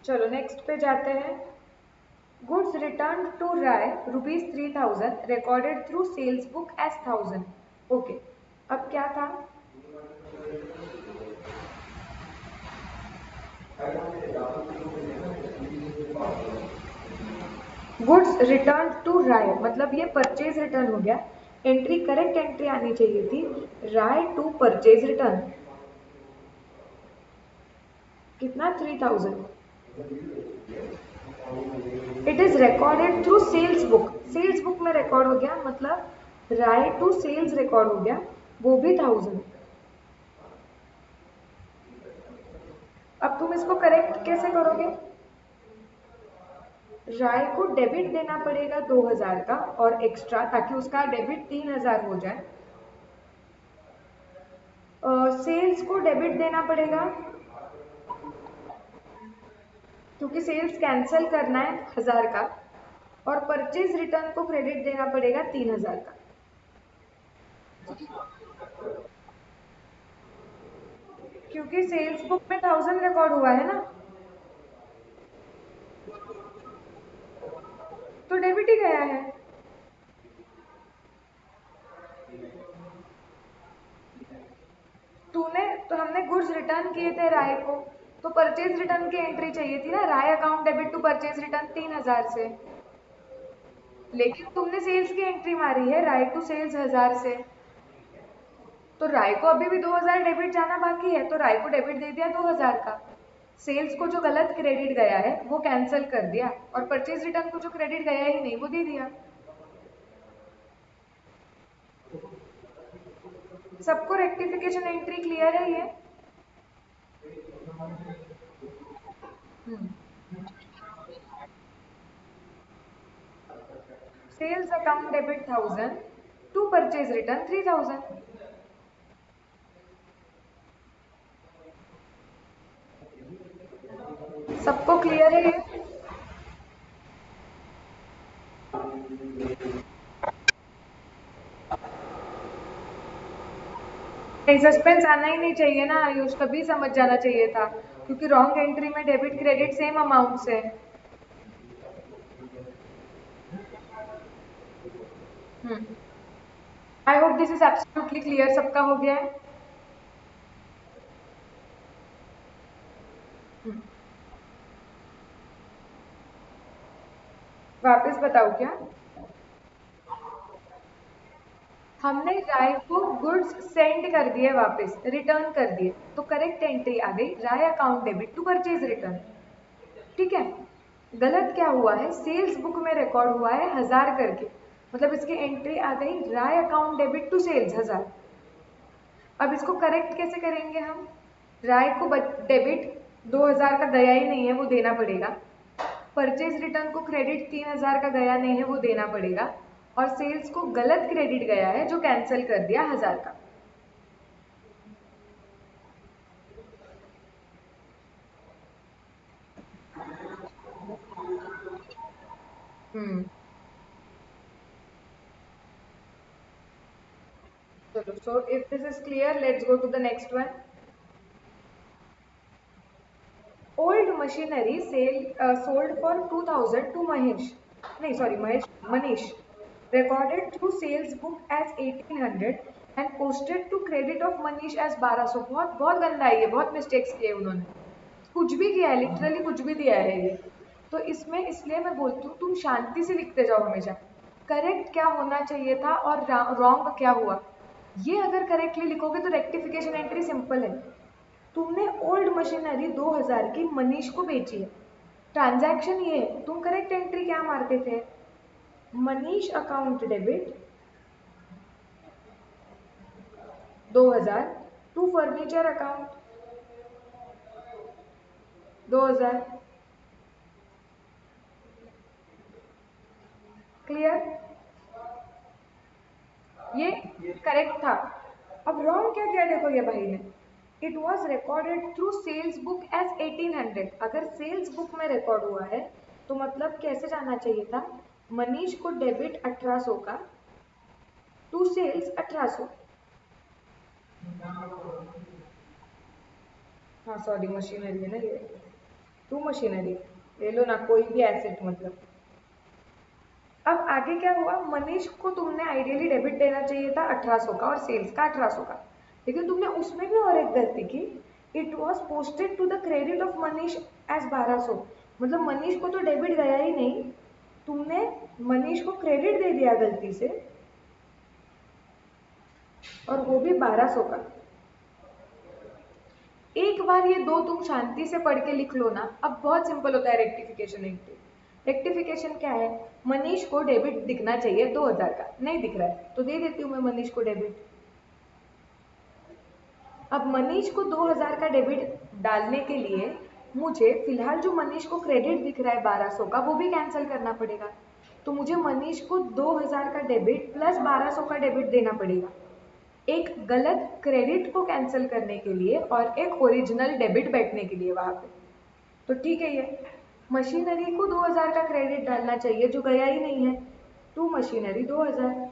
चलो नेक्स्ट पे जाते हैं। Goods return to Rai ₹3,000 recorded through sales book as 1,000। Okay, अब क्या था? गुड्स रिटर्न टू राय मतलब ये परचेज रिटर्न हो गया। एंट्री करेक्ट एंट्री आनी चाहिए थी, राय टू परचेज रिटर्न। कितना? 3,000। It is recorded through sales book, sales book में रिकॉर्ड हो गया, मतलब राय टू सेल्स रिकॉर्ड हो गया, वो भी 1,000। अब तुम इसको करेक्ट कैसे करोगे? राय को डेबिट देना पड़ेगा 2,000 का और एक्स्ट्रा, ताकि उसका डेबिट 3,000 हो जाए। सेल्स को डेबिट देना पड़ेगा क्योंकि सेल्स कैंसिल करना है 1,000 का, और परचेज रिटर्न को क्रेडिट देना पड़ेगा 3,000 का। क्योंकि सेल्स बुक में 1,000 रिकॉर्ड हुआ है ना, तो डेबिट ही गया है। तो हमने गुड्स रिटर्न किए थे राय को, तो परचेज रिटर्न की एंट्री चाहिए थी ना, Rai account debit to purchase return 3,000 से। लेकिन तुमने सेल्स की एंट्री मारी है राय टू सेल्स 1,000 से, तो राय को अभी भी 2,000 डेबिट जाना बाकी है, तो राय को डेबिट दे दिया 2,000 का। सेल्स को जो गलत क्रेडिट गया है वो कैंसिल कर दिया, और परचेज रिटर्न को जो क्रेडिट गया ही नहीं वो दे दिया। सबको रेक्टिफिकेशन एंट्री क्लियर है ये? Sales account debit 1,000 to purchase return 3,000। सबको क्लियर है ये? सस्पेंस आना ही नहीं चाहिए ना आयुष, तभी समझ जाना चाहिए था, क्योंकि रॉन्ग एंट्री में डेबिट क्रेडिट सेम अमाउंट से। आई hope this is absolutely clear, सबका हो गया है? वापस बताओ क्या? हमने राय को गुड्स सेंड कर दिए, वापस रिटर्न कर दिए, तो करेक्ट एंट्री आ गई Rai account debit to purchase return. ठीक है, गलत क्या हुआ है? सेल्स बुक में रिकॉर्ड हुआ है 1,000 करके, मतलब इसकी एंट्री आ गई Rai account debit to sales 1,000। अब इसको करेक्ट कैसे करेंगे हम? राय को डेबिट 2,000 का गया ही नहीं है वो देना पड़ेगा, परचेज रिटर्न को क्रेडिट 3,000 का गया नहीं है वो देना पड़ेगा, और सेल्स को गलत क्रेडिट गया है जो कैंसिल कर दिया 1,000 का। चलो, so if this is clear, let's go to the next one. Old machinery sold for 2,000 to Mahesh. नहीं sorry, Manish. Recorded through sales book as 1,800 and posted to credit of Manish as 1,200. बहुत बहुत गंदा है ये, बहुत मिस्टेक्स किए उन्होंने, कुछ भी किया है, लिटरली कुछ भी दिया है ये। तो इसमें इसलिए मैं बोलती हूँ तुम शांति से लिखते जाओ हमेशा, करेक्ट क्या होना चाहिए था और रॉन्ग क्या हुआ, ये अगर करेक्टली लिखोगे तो रेक्टिफिकेशन एंट्री सिंपल है। तुमने ओल्ड मशीनरी 2000 की मनीष को बेची है, ट्रांजैक्शन ये है, तुम करेक्ट एंट्री क्या मारते थे, Manish account debit 2000 to furniture account 2000। Clear, ये करेक्ट था। अब रॉन्ग क्या किया देखो ये भाई ने, it was recorded through sales book as 1800। अगर सेल्स बुक में रिकॉर्ड हुआ है तो मतलब कैसे जाना चाहिए था, मनीष को डेबिट 1800 का टू सेल्स 1800। हाँ सॉरी मशीनरी है ना ये, टू मशीनरी ले लो ना, कोई भी एसेट मतलब। अब आगे क्या हुआ, मनीष को तुमने आइडियली डेबिट देना चाहिए था 1800 का और सेल्स का 1800 का, लेकिन तुमने उसमें भी और एक गलती की, it was posted to the credit of Manish as 1200। मतलब मनीष को तो डेबिट गया ही नहीं, तुमने मनीष को क्रेडिट दे दिया गलती से, और वो भी 1200 का। एक बार ये दो तुम शांति से पढ़ के लिख लो ना, अब बहुत सिंपल होता है रेक्टिफिकेशन एंट्री। रेक्टिफिकेशन क्या है, मनीष को डेबिट दिखना चाहिए 2000 का, नहीं दिख रहा है तो दे देती हूँ मैं मनीष को डेबिट। अब मनीष को 2000 का डेबिट डालने के लिए मुझे फिलहाल जो मनीष को क्रेडिट दिख रहा है 1200 का वो भी कैंसिल करना पड़ेगा, तो मुझे मनीष को 2000 का डेबिट प्लस 1200 का डेबिट देना पड़ेगा, एक गलत क्रेडिट को कैंसिल करने के लिए और एक ओरिजिनल डेबिट बैठने के लिए वहां पे। तो ठीक है, ये मशीनरी को 2000 का क्रेडिट डालना चाहिए जो गया ही नहीं है, टू मशीनरी 2000।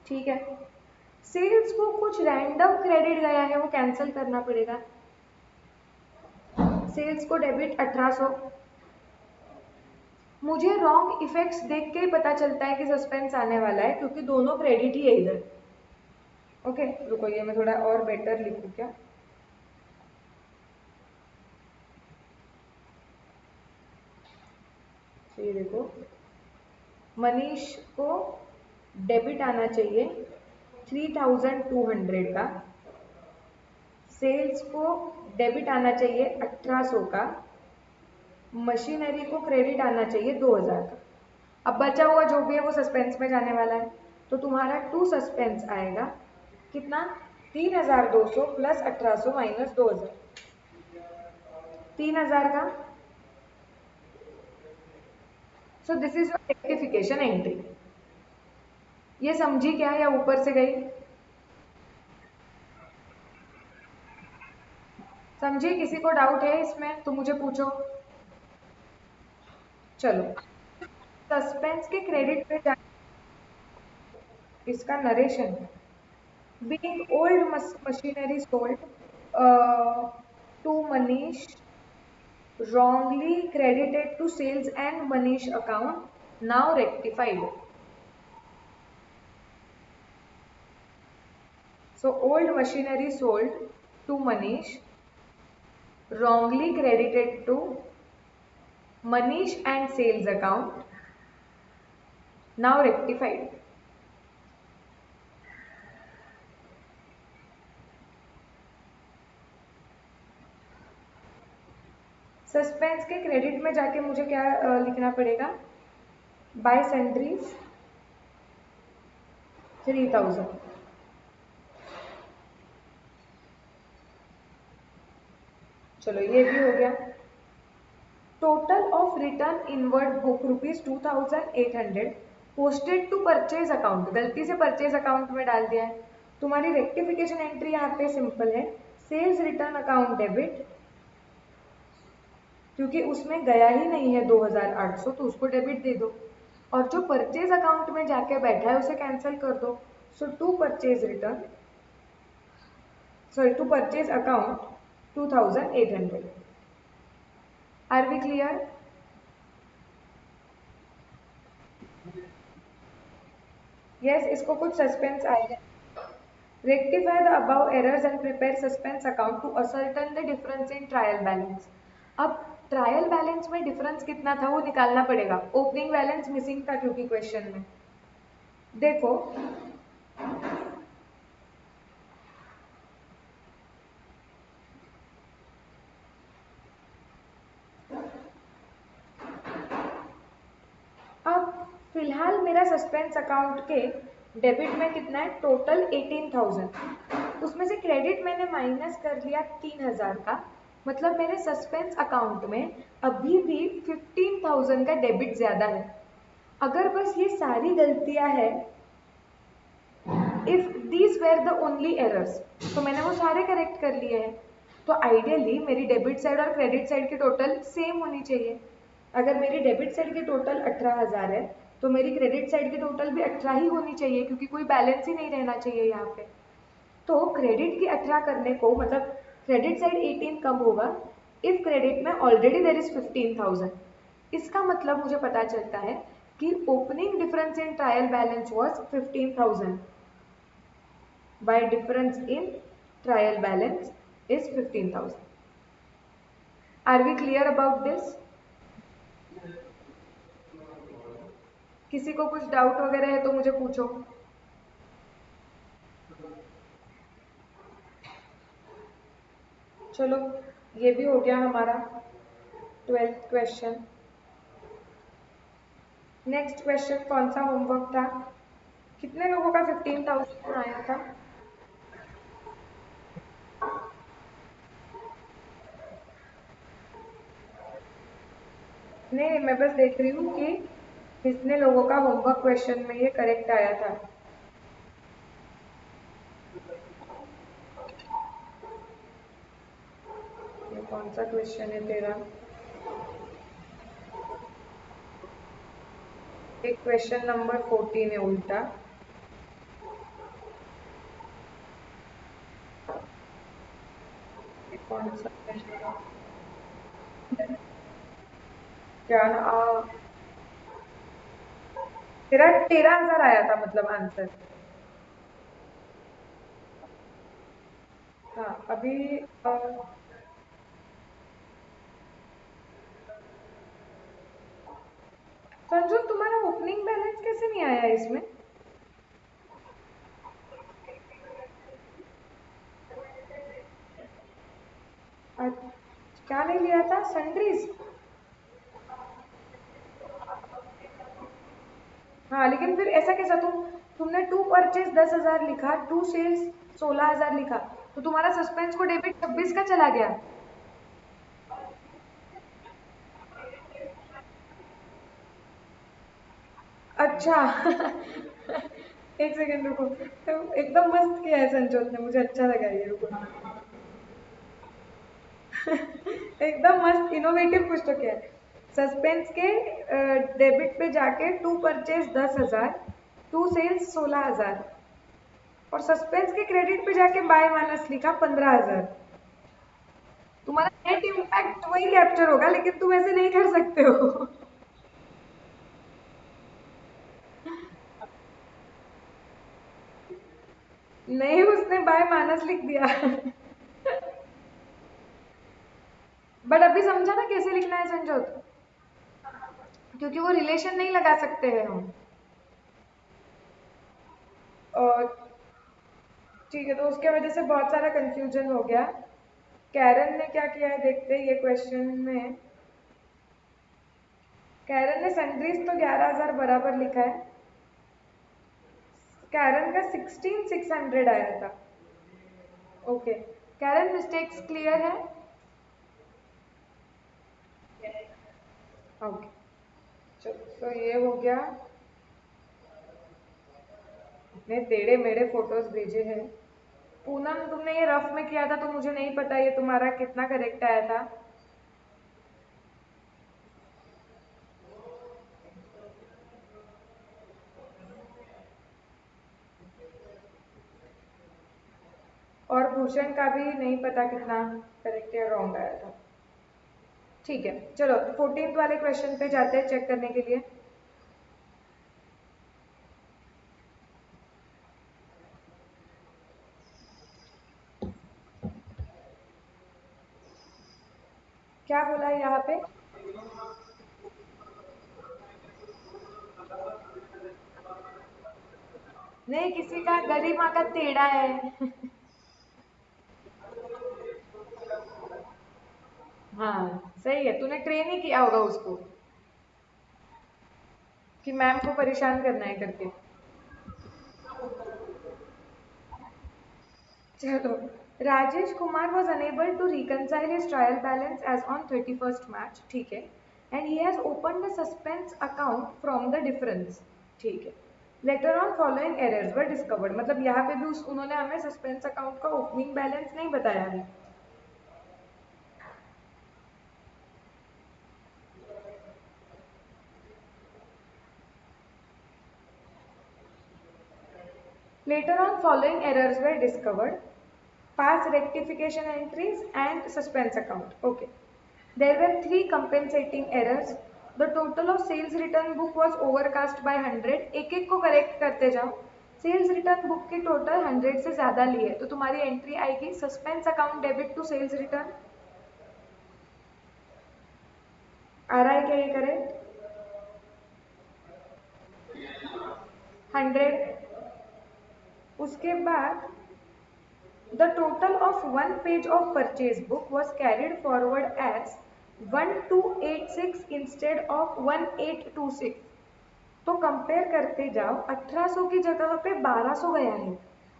ठीक है, सेल्स को कुछ रैंडम क्रेडिट गया है वो कैंसिल करना पड़ेगा, सेल्स को डेबिट 1800। मुझे रॉन्ग इफेक्ट्स देख के ही पता चलता है कि सस्पेंस आने वाला है क्योंकि दोनों क्रेडिट ही है इधर। ओके रुको, ये मैं थोड़ा और बेटर लिखूं क्या, ये देखो मनीष को डेबिट आना चाहिए 3200 का, सेल्स को डेबिट आना चाहिए 1800 का, मशीनरी को क्रेडिट आना चाहिए 2000 का। अब बचा हुआ जो भी है वो सस्पेंस में जाने वाला है, तो तुम्हारा टू सस्पेंस आएगा कितना, 3200 प्लस 1800 माइनस 2000, 3000 का। So this is your rectification entry. ये समझी क्या या ऊपर से गई, समझी, किसी को डाउट है इसमें तो मुझे पूछो। चलो सस्पेंस के क्रेडिट पे जा, इसका नरेशन है, being old machinery sold to Manish, wrongly credited to sales and Manish account, now rectified. So old machinery sold to Manish, wrongly credited to Manish and sales account, now rectified. Suspense के क्रेडिट में जाके मुझे क्या लिखना पड़ेगा, बाय सेंड्रीज 3000। चलो ये भी हो गया। Total of return inward book ₹2800 posted to purchase account, गलती से परचेज अकाउंट में डाल दिया है। तुम्हारी रेक्टिफिकेशन एंट्री यहाँ पे सिंपल है, सेल्स रिटर्न अकाउंट डेबिट, क्योंकि उसमें गया ही नहीं है 2800 तो उसको डेबिट दे दो, और जो परचेज अकाउंट में जाके बैठा है उसे कैंसिल कर दो। So to purchase return, sorry to purchase account 2800। Are we clear? Yes, इसको कुछ सस्पेंस आएगा। Rectify the above errors and prepare suspense account to ascertain the difference in trial balance. अब ट्रायल बैलेंस में डिफरेंस कितना था वो निकालना पड़ेगा। ओपनिंग बैलेंस मिसिंग था क्योंकि क्वेश्चन में देखो, अब फिलहाल मेरा सस्पेंस अकाउंट के डेबिट में कितना है, टोटल 18,000। उसमें से क्रेडिट मैंने माइनस कर लिया 3,000 का, मतलब मेरे सस्पेंस अकाउंट में अभी भी 15,000 का डेबिट ज्यादा है। अगर बस ये सारी गलतियां हैं, if these were the only errors, तो मैंने वो सारे करेक्ट कर लिए हैं। तो आइडियली मेरी डेबिट साइड और क्रेडिट साइड की टोटल सेम होनी चाहिए। अगर मेरी डेबिट साइड की टोटल 18,000 है तो मेरी क्रेडिट साइड की टोटल भी 18 ही होनी चाहिए, क्योंकि कोई बैलेंस ही नहीं रहना चाहिए यहाँ पे। तो क्रेडिट की 18 करने को मतलब क्रेडिट साइड 18 कम होगा इफ क्रेडिट में ऑलरेडी देर इज 15,000। इसका मतलब मुझे पता चलता है कि opening difference in trial balance was 15,000 by difference in trial balance is 15,000. Are we clear about this? किसी को कुछ डाउट वगैरह है तो मुझे पूछो। चलो, ये भी हो गया हमारा 12th क्वेश्चन। नेक्स्ट क्वेश्चन कौन सा होमवर्क था? कितने लोगों का 15,000 आया था? नहीं, मैं बस देख रही हूँ कि कितने लोगों का होमवर्क क्वेश्चन में ये करेक्ट आया था। ये कौन सा क्वेश्चन है तेरा? एक क्वेश्चन नंबर 14 है उल्टा। ये कौन सा क्वेश्चन? क्या तेरा 13,000 आया था मतलब आंसर। हाँ, अभी संजू, तुम्हारा ओपनिंग बैलेंस कैसे नहीं आया इसमें? क्या नहीं लिया था, सन्ड्रीज? हाँ, लेकिन फिर ऐसा कैसा, तुमने टू परचेज 10,000 लिखा, टू सेल्स 16,000 लिखा, तो तुम्हारा सस्पेंस को डेबिट 26 का चला गया। अच्छा एक सेकंड रुको, तो एकदम मस्त किया है संजोत ने, मुझे अच्छा लगा ये, रुको एकदम मस्त इनोवेटिव कुछ तो किया है। सस्पेंस के डेबिट पे जाके टू परचेज 10,000, टू सेल्स 16,000, और सस्पेंस के क्रेडिट पे जाके बाय माइनस लिखा 15,000। तुम्हारा नेट इम्पैक्ट वही कैप्चर होगा, लेकिन तुम ऐसे नहीं कर सकते हो नहीं, उसने बाय माइनस लिख दिया बट अभी समझा ना कैसे लिखना है संजोत? क्योंकि वो रिलेशन नहीं लगा सकते हैं हम। और ठीक है, तो उसके वजह से बहुत सारा कंफ्यूजन हो गया। कैरन ने क्या किया है देखते हैं ये क्वेश्चन में। कैरन ने सन्ड्रीज तो 11,000 बराबर लिखा है। कैरन का 16,600 आया था। ओके, कैरन मिस्टेक्स क्लियर है? ओके, चलो, तो ये हो गया। इतने टेढ़े मेढ़े फोटोज भेजे हैं। पूनम, तुमने ये रफ में किया था तो मुझे नहीं पता ये तुम्हारा कितना करेक्ट आया था। और भूषण का भी नहीं पता कितना करेक्ट या रॉन्ग आया था। ठीक है, चलो 14th वाले क्वेश्चन पे जाते हैं चेक करने के लिए। क्या बोला है यहाँ पे? नहीं, किसी का गरिमा का टेढ़ा है। हाँ सही है, तूने ट्रेन ही किया होगा उसको कि मैम को परेशान करना है करके। चलो, Rajesh Kumar was unable to reconcile his trial balance as on 31st March, ठीक है, and he has opened a suspense account from the difference, ठीक है। Later on following errors were discovered, मतलब यहाँ पे भी उन्होंने हमें सस्पेंस अकाउंट का ओपनिंग बैलेंस नहीं बताया है। Later on following errors were discovered, past rectification entries and suspense account. Okay. There were 3 compensating errors. The total of sales return book was overcast by 100. एक एक को करेक्ट करते जाओ। सेल्स रिटर्न बुक की टोटल 100 से ज़्यादा ली है, तो तुम्हारी एंट्री आएगी suspense account debit to sales return. आ रहा है क्या ये करेक्ट? 100। उसके बाद the total of one page of purchase book was carried forward as 1286 instead of 1826। तो कंपेयर करते जाओ, 1800 की जगह पे 1200 गया है,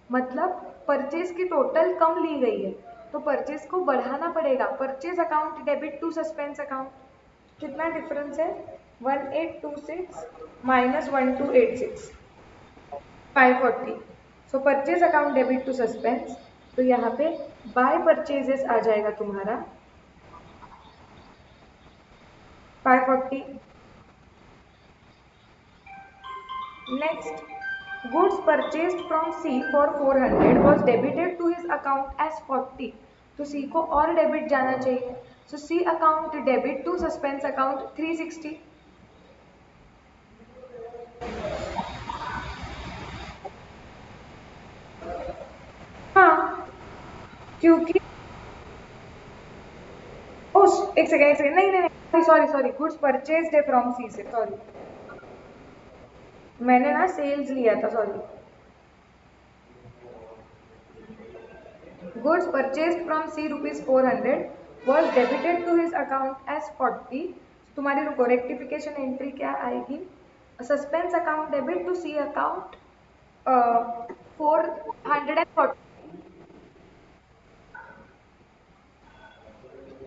मतलब परचेज की टोटल कम ली गई है, तो परचेज को बढ़ाना पड़ेगा। Purchase account debit to suspense account, कितना डिफरेंस है? 1826 minus 1286, 540। So purchase account debit to suspense, तो यहाँ पे बाय परचेजेस आ जाएगा तुम्हारा 540। Next, goods purchased from C for 400 was debited to his account as 40, तो सी को और डेबिट जाना चाहिए, so C account debit to suspense account 360। हाँ, क्योंकि एक सेकेंड, नहीं नहीं नहीं, सॉरी सॉरी, गुड्स परचेज्ड है फ्रॉम सी से, सॉरी मैंने ना सेल्स लिया था, sorry. Goods purchased from C ₹400 was debited to his account as 40। तुम्हारी रुको, रेक्टिफिकेशन एंट्री क्या आएगी? Suspense account debit to C account 440।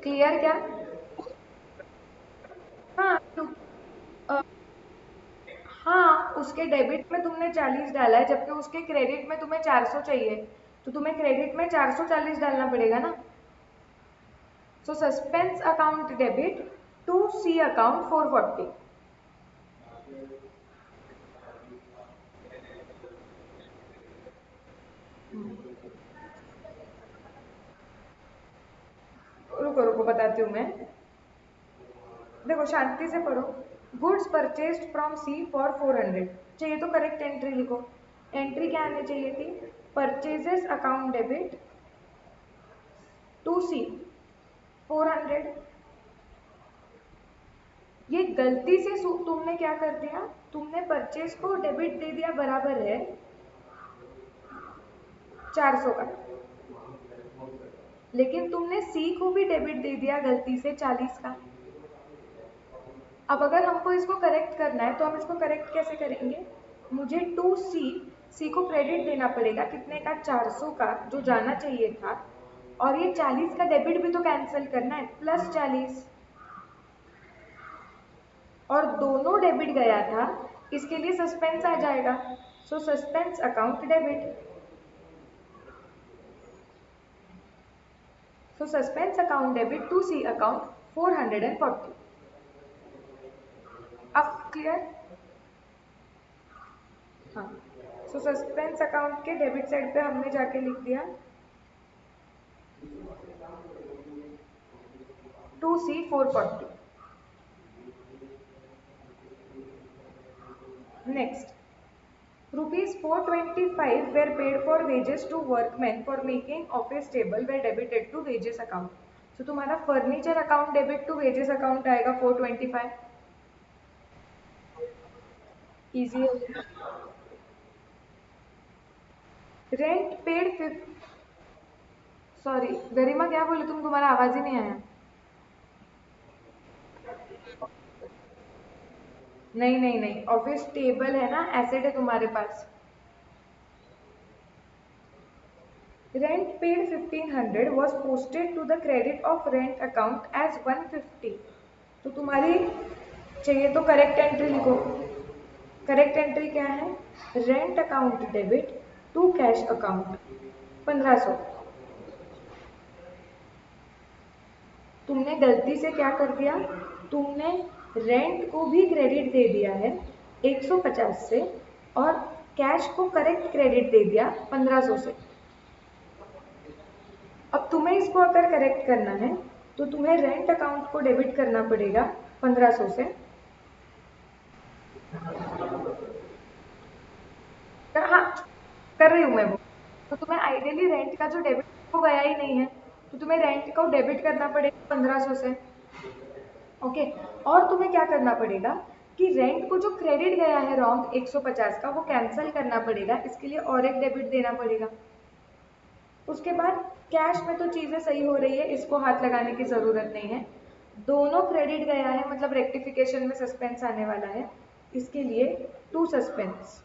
Clear क्या? हाँ हाँ, उसके डेबिट में तुमने 40 डाला है, जबकि उसके क्रेडिट में तुम्हें 400 चाहिए, तो तुम्हें क्रेडिट में 440 डालना पड़ेगा ना। So suspense account debit to C account 440। रुको रुको, बताती हूँ मैं, देखो शांति से पढ़ो। Goods purchased from C for 400 चाहिए, तो करेक्ट एंट्री लिखो। एंट्री क्या आनी चाहिए थी? परचेजेस अकाउंट डेबिट टू सी 400। ये गलती से तुमने क्या कर दिया, तुमने परचेज को डेबिट दे दिया बराबर है 400 का, लेकिन तुमने सी को भी डेबिट दे दिया गलती से 40 का। अब अगर हमको इसको करेक्ट करना है, तो हम इसको करेक्ट कैसे करेंगे? मुझे टू सी को क्रेडिट देना पड़ेगा, कितने का? 400 का, जो जाना चाहिए था, और ये 40 का डेबिट भी तो कैंसिल करना है, प्लस 40, और दोनों डेबिट गया था, इसके लिए सस्पेंस आ जाएगा। So suspense account debit, so suspense account debit to C account 440। अब क्लियर? हाँ, सो सस्पेंस अकाउंट के डेबिट साइड पे हमने जाके लिख दिया 2C 440। Next, rupees 425 were paid for wages to workmen for making office table were debited to wages account। तो तुम्हारा furniture account debit to wages account आएगा 425। इजी हो गया। रेंट पेड, सॉरी गरिमा क्या बोले तुम, तुम्हारा आवाज ही नहीं आया। नहीं नहीं नहीं, ऑफिस टेबल है ना, एसेट है तुम्हारे पास। Rent paid 1500 was posted to the credit of rent account as 150। तो तुम्हारी चाहिए तो करेक्ट एंट्री लिखो। करेक्ट एंट्री क्या है, rent account debit to cash account 1500। तुमने गलती से क्या कर दिया, तुमने रेंट को भी क्रेडिट दे दिया है 150 से और कैश को करेक्ट क्रेडिट दे दिया 1500 से। अब तुम्हें इसको अगर करेक्ट करना है तो तुम्हें रेंट अकाउंट को डेबिट करना पड़ेगा 1500 से। हाँ कर रही हूँ मैं वो। तो तुम्हें आइडियली रेंट का जो डेबिट वो गया ही नहीं है, तो तुम्हें रेंट को डेबिट करना पड़ेगा 1500 से। ओके, और तुम्हें क्या करना पड़ेगा कि रेंट को जो क्रेडिट गया है रॉन्ग 150 का वो कैंसिल करना पड़ेगा, इसके लिए और एक डेबिट देना पड़ेगा। उसके बाद कैश में तो चीजें सही हो रही है, इसको हाथ लगाने की जरूरत नहीं है। दोनों क्रेडिट गया है मतलब रेक्टिफिकेशन में सस्पेंस आने वाला है, इसके लिए to suspense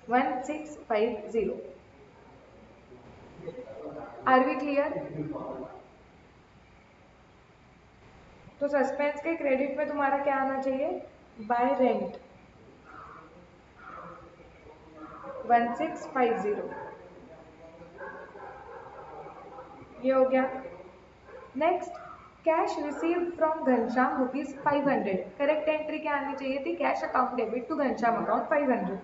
1650। Are we clear? तो सस्पेंस के क्रेडिट में तुम्हारा क्या आना चाहिए, बाय रेंट 1650। ये हो गया। Next, cash received from Ghanshyam ₹500। Correct entry क्या आनी चाहिए थी, cash account debit to Ghanshyam account 500।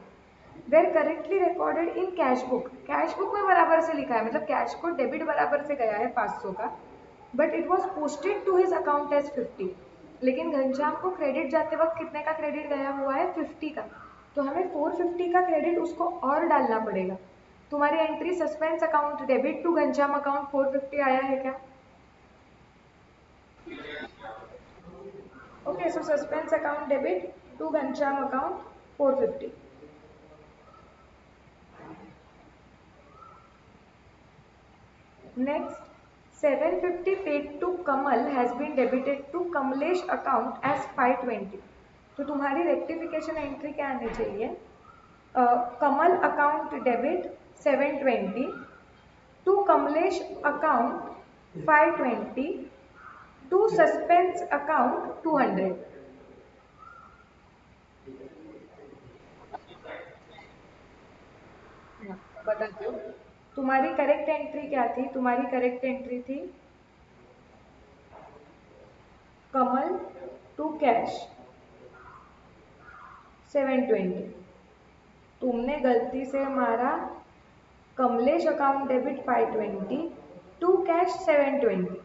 Were correctly recorded in cash book. Cash book में बराबर से लिखा है, मतलब कैश को डेबिट बराबर से गया है 500 का, but it was posted to his account as 50। लेकिन घनश्याम को क्रेडिट जाते वक्त कितने का क्रेडिट गया हुआ है, 50 का। तो हमें 450 का क्रेडिट उसको और डालना पड़ेगा। तुम्हारी entry suspense account debit to Ghanshyam account 450 आया है क्या? Okay, so suspense account debit to Ghanshyam account 450। Next, 750 paid to Kamal has been debited to Kamlesh account as 520। तो तुम्हारी रेक्टिफिकेशन एंट्री क्या आनी चाहिए, Kamal account debit 720 to Kamlesh account 520 to suspense account 200। बताती हूँ तुम्हारी करेक्ट एंट्री क्या थी। तुम्हारी करेक्ट एंट्री थी कमल टू कैश 720। तुमने गलती से मारा Kamlesh account debit 520 to cash 720।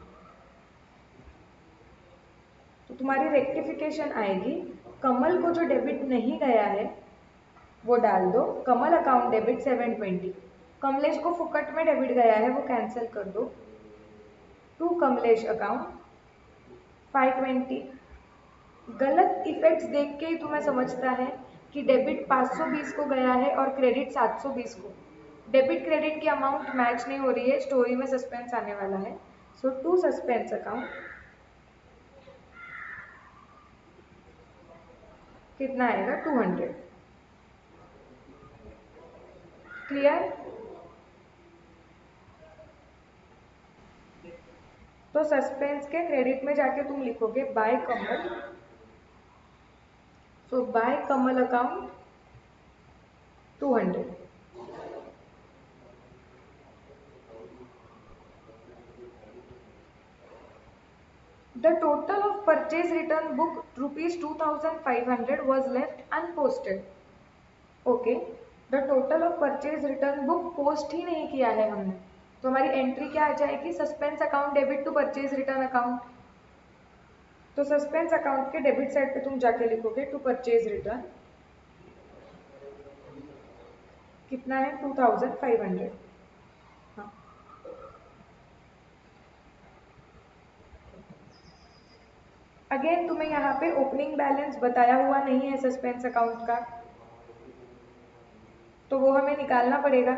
तो तुम्हारी रेक्टिफिकेशन आएगी, कमल को जो डेबिट नहीं गया है वो डाल दो, कमल अकाउंट डेबिट 720। कमलेश को फुकट में डेबिट गया है वो कैंसिल कर दो, टू कमलेश अकाउंट 520। गलत इफेक्ट्स देख के ही तुम्हें समझता है कि डेबिट 520 को गया है और क्रेडिट 720 को। डेबिट क्रेडिट की अमाउंट मैच नहीं हो रही है, स्टोरी में सस्पेंस आने वाला है। सो टू सस्पेंस अकाउंट कितना आएगा, 200। क्लियर? तो सस्पेंस के क्रेडिट में जाके तुम लिखोगे by Kamal, so by Kamal account 200। The total of purchase return book ₹2,500 was left unposted। Okay, the total of purchase return book post ही नहीं किया है हमने, तो हमारी एंट्री क्या आ जाएगी, suspense account debit to purchase return account. तो सस्पेंस अकाउंट के डेबिट साइड पे तुम जाके लिखोगे टू परचेज रिटर्न, कितना है 2500। हाँ, अगेन तुम्हें यहाँ पे ओपनिंग बैलेंस बताया हुआ नहीं है सस्पेंस अकाउंट का, तो वो हमें निकालना पड़ेगा।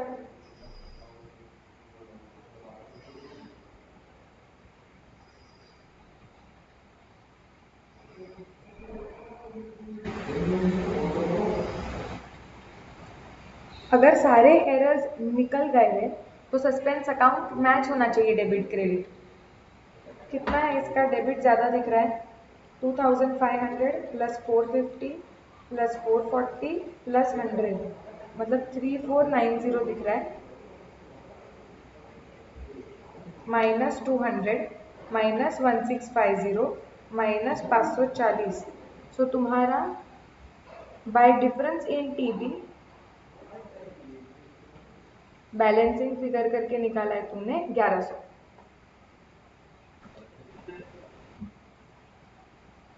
अगर सारे एरर्स निकल गए हैं तो सस्पेंस अकाउंट मैच होना चाहिए डेबिट क्रेडिट। कितना है इसका डेबिट ज़्यादा दिख रहा है, 2500 प्लस 450 प्लस 440 प्लस 100, मतलब 3490 दिख रहा है, माइनस 200 माइनस 1650 माइनस 540। सो तुम्हारा बाय डिफरेंस इन टीबी बैलेंसिंग फिगर करके निकाला है तुमने 1100।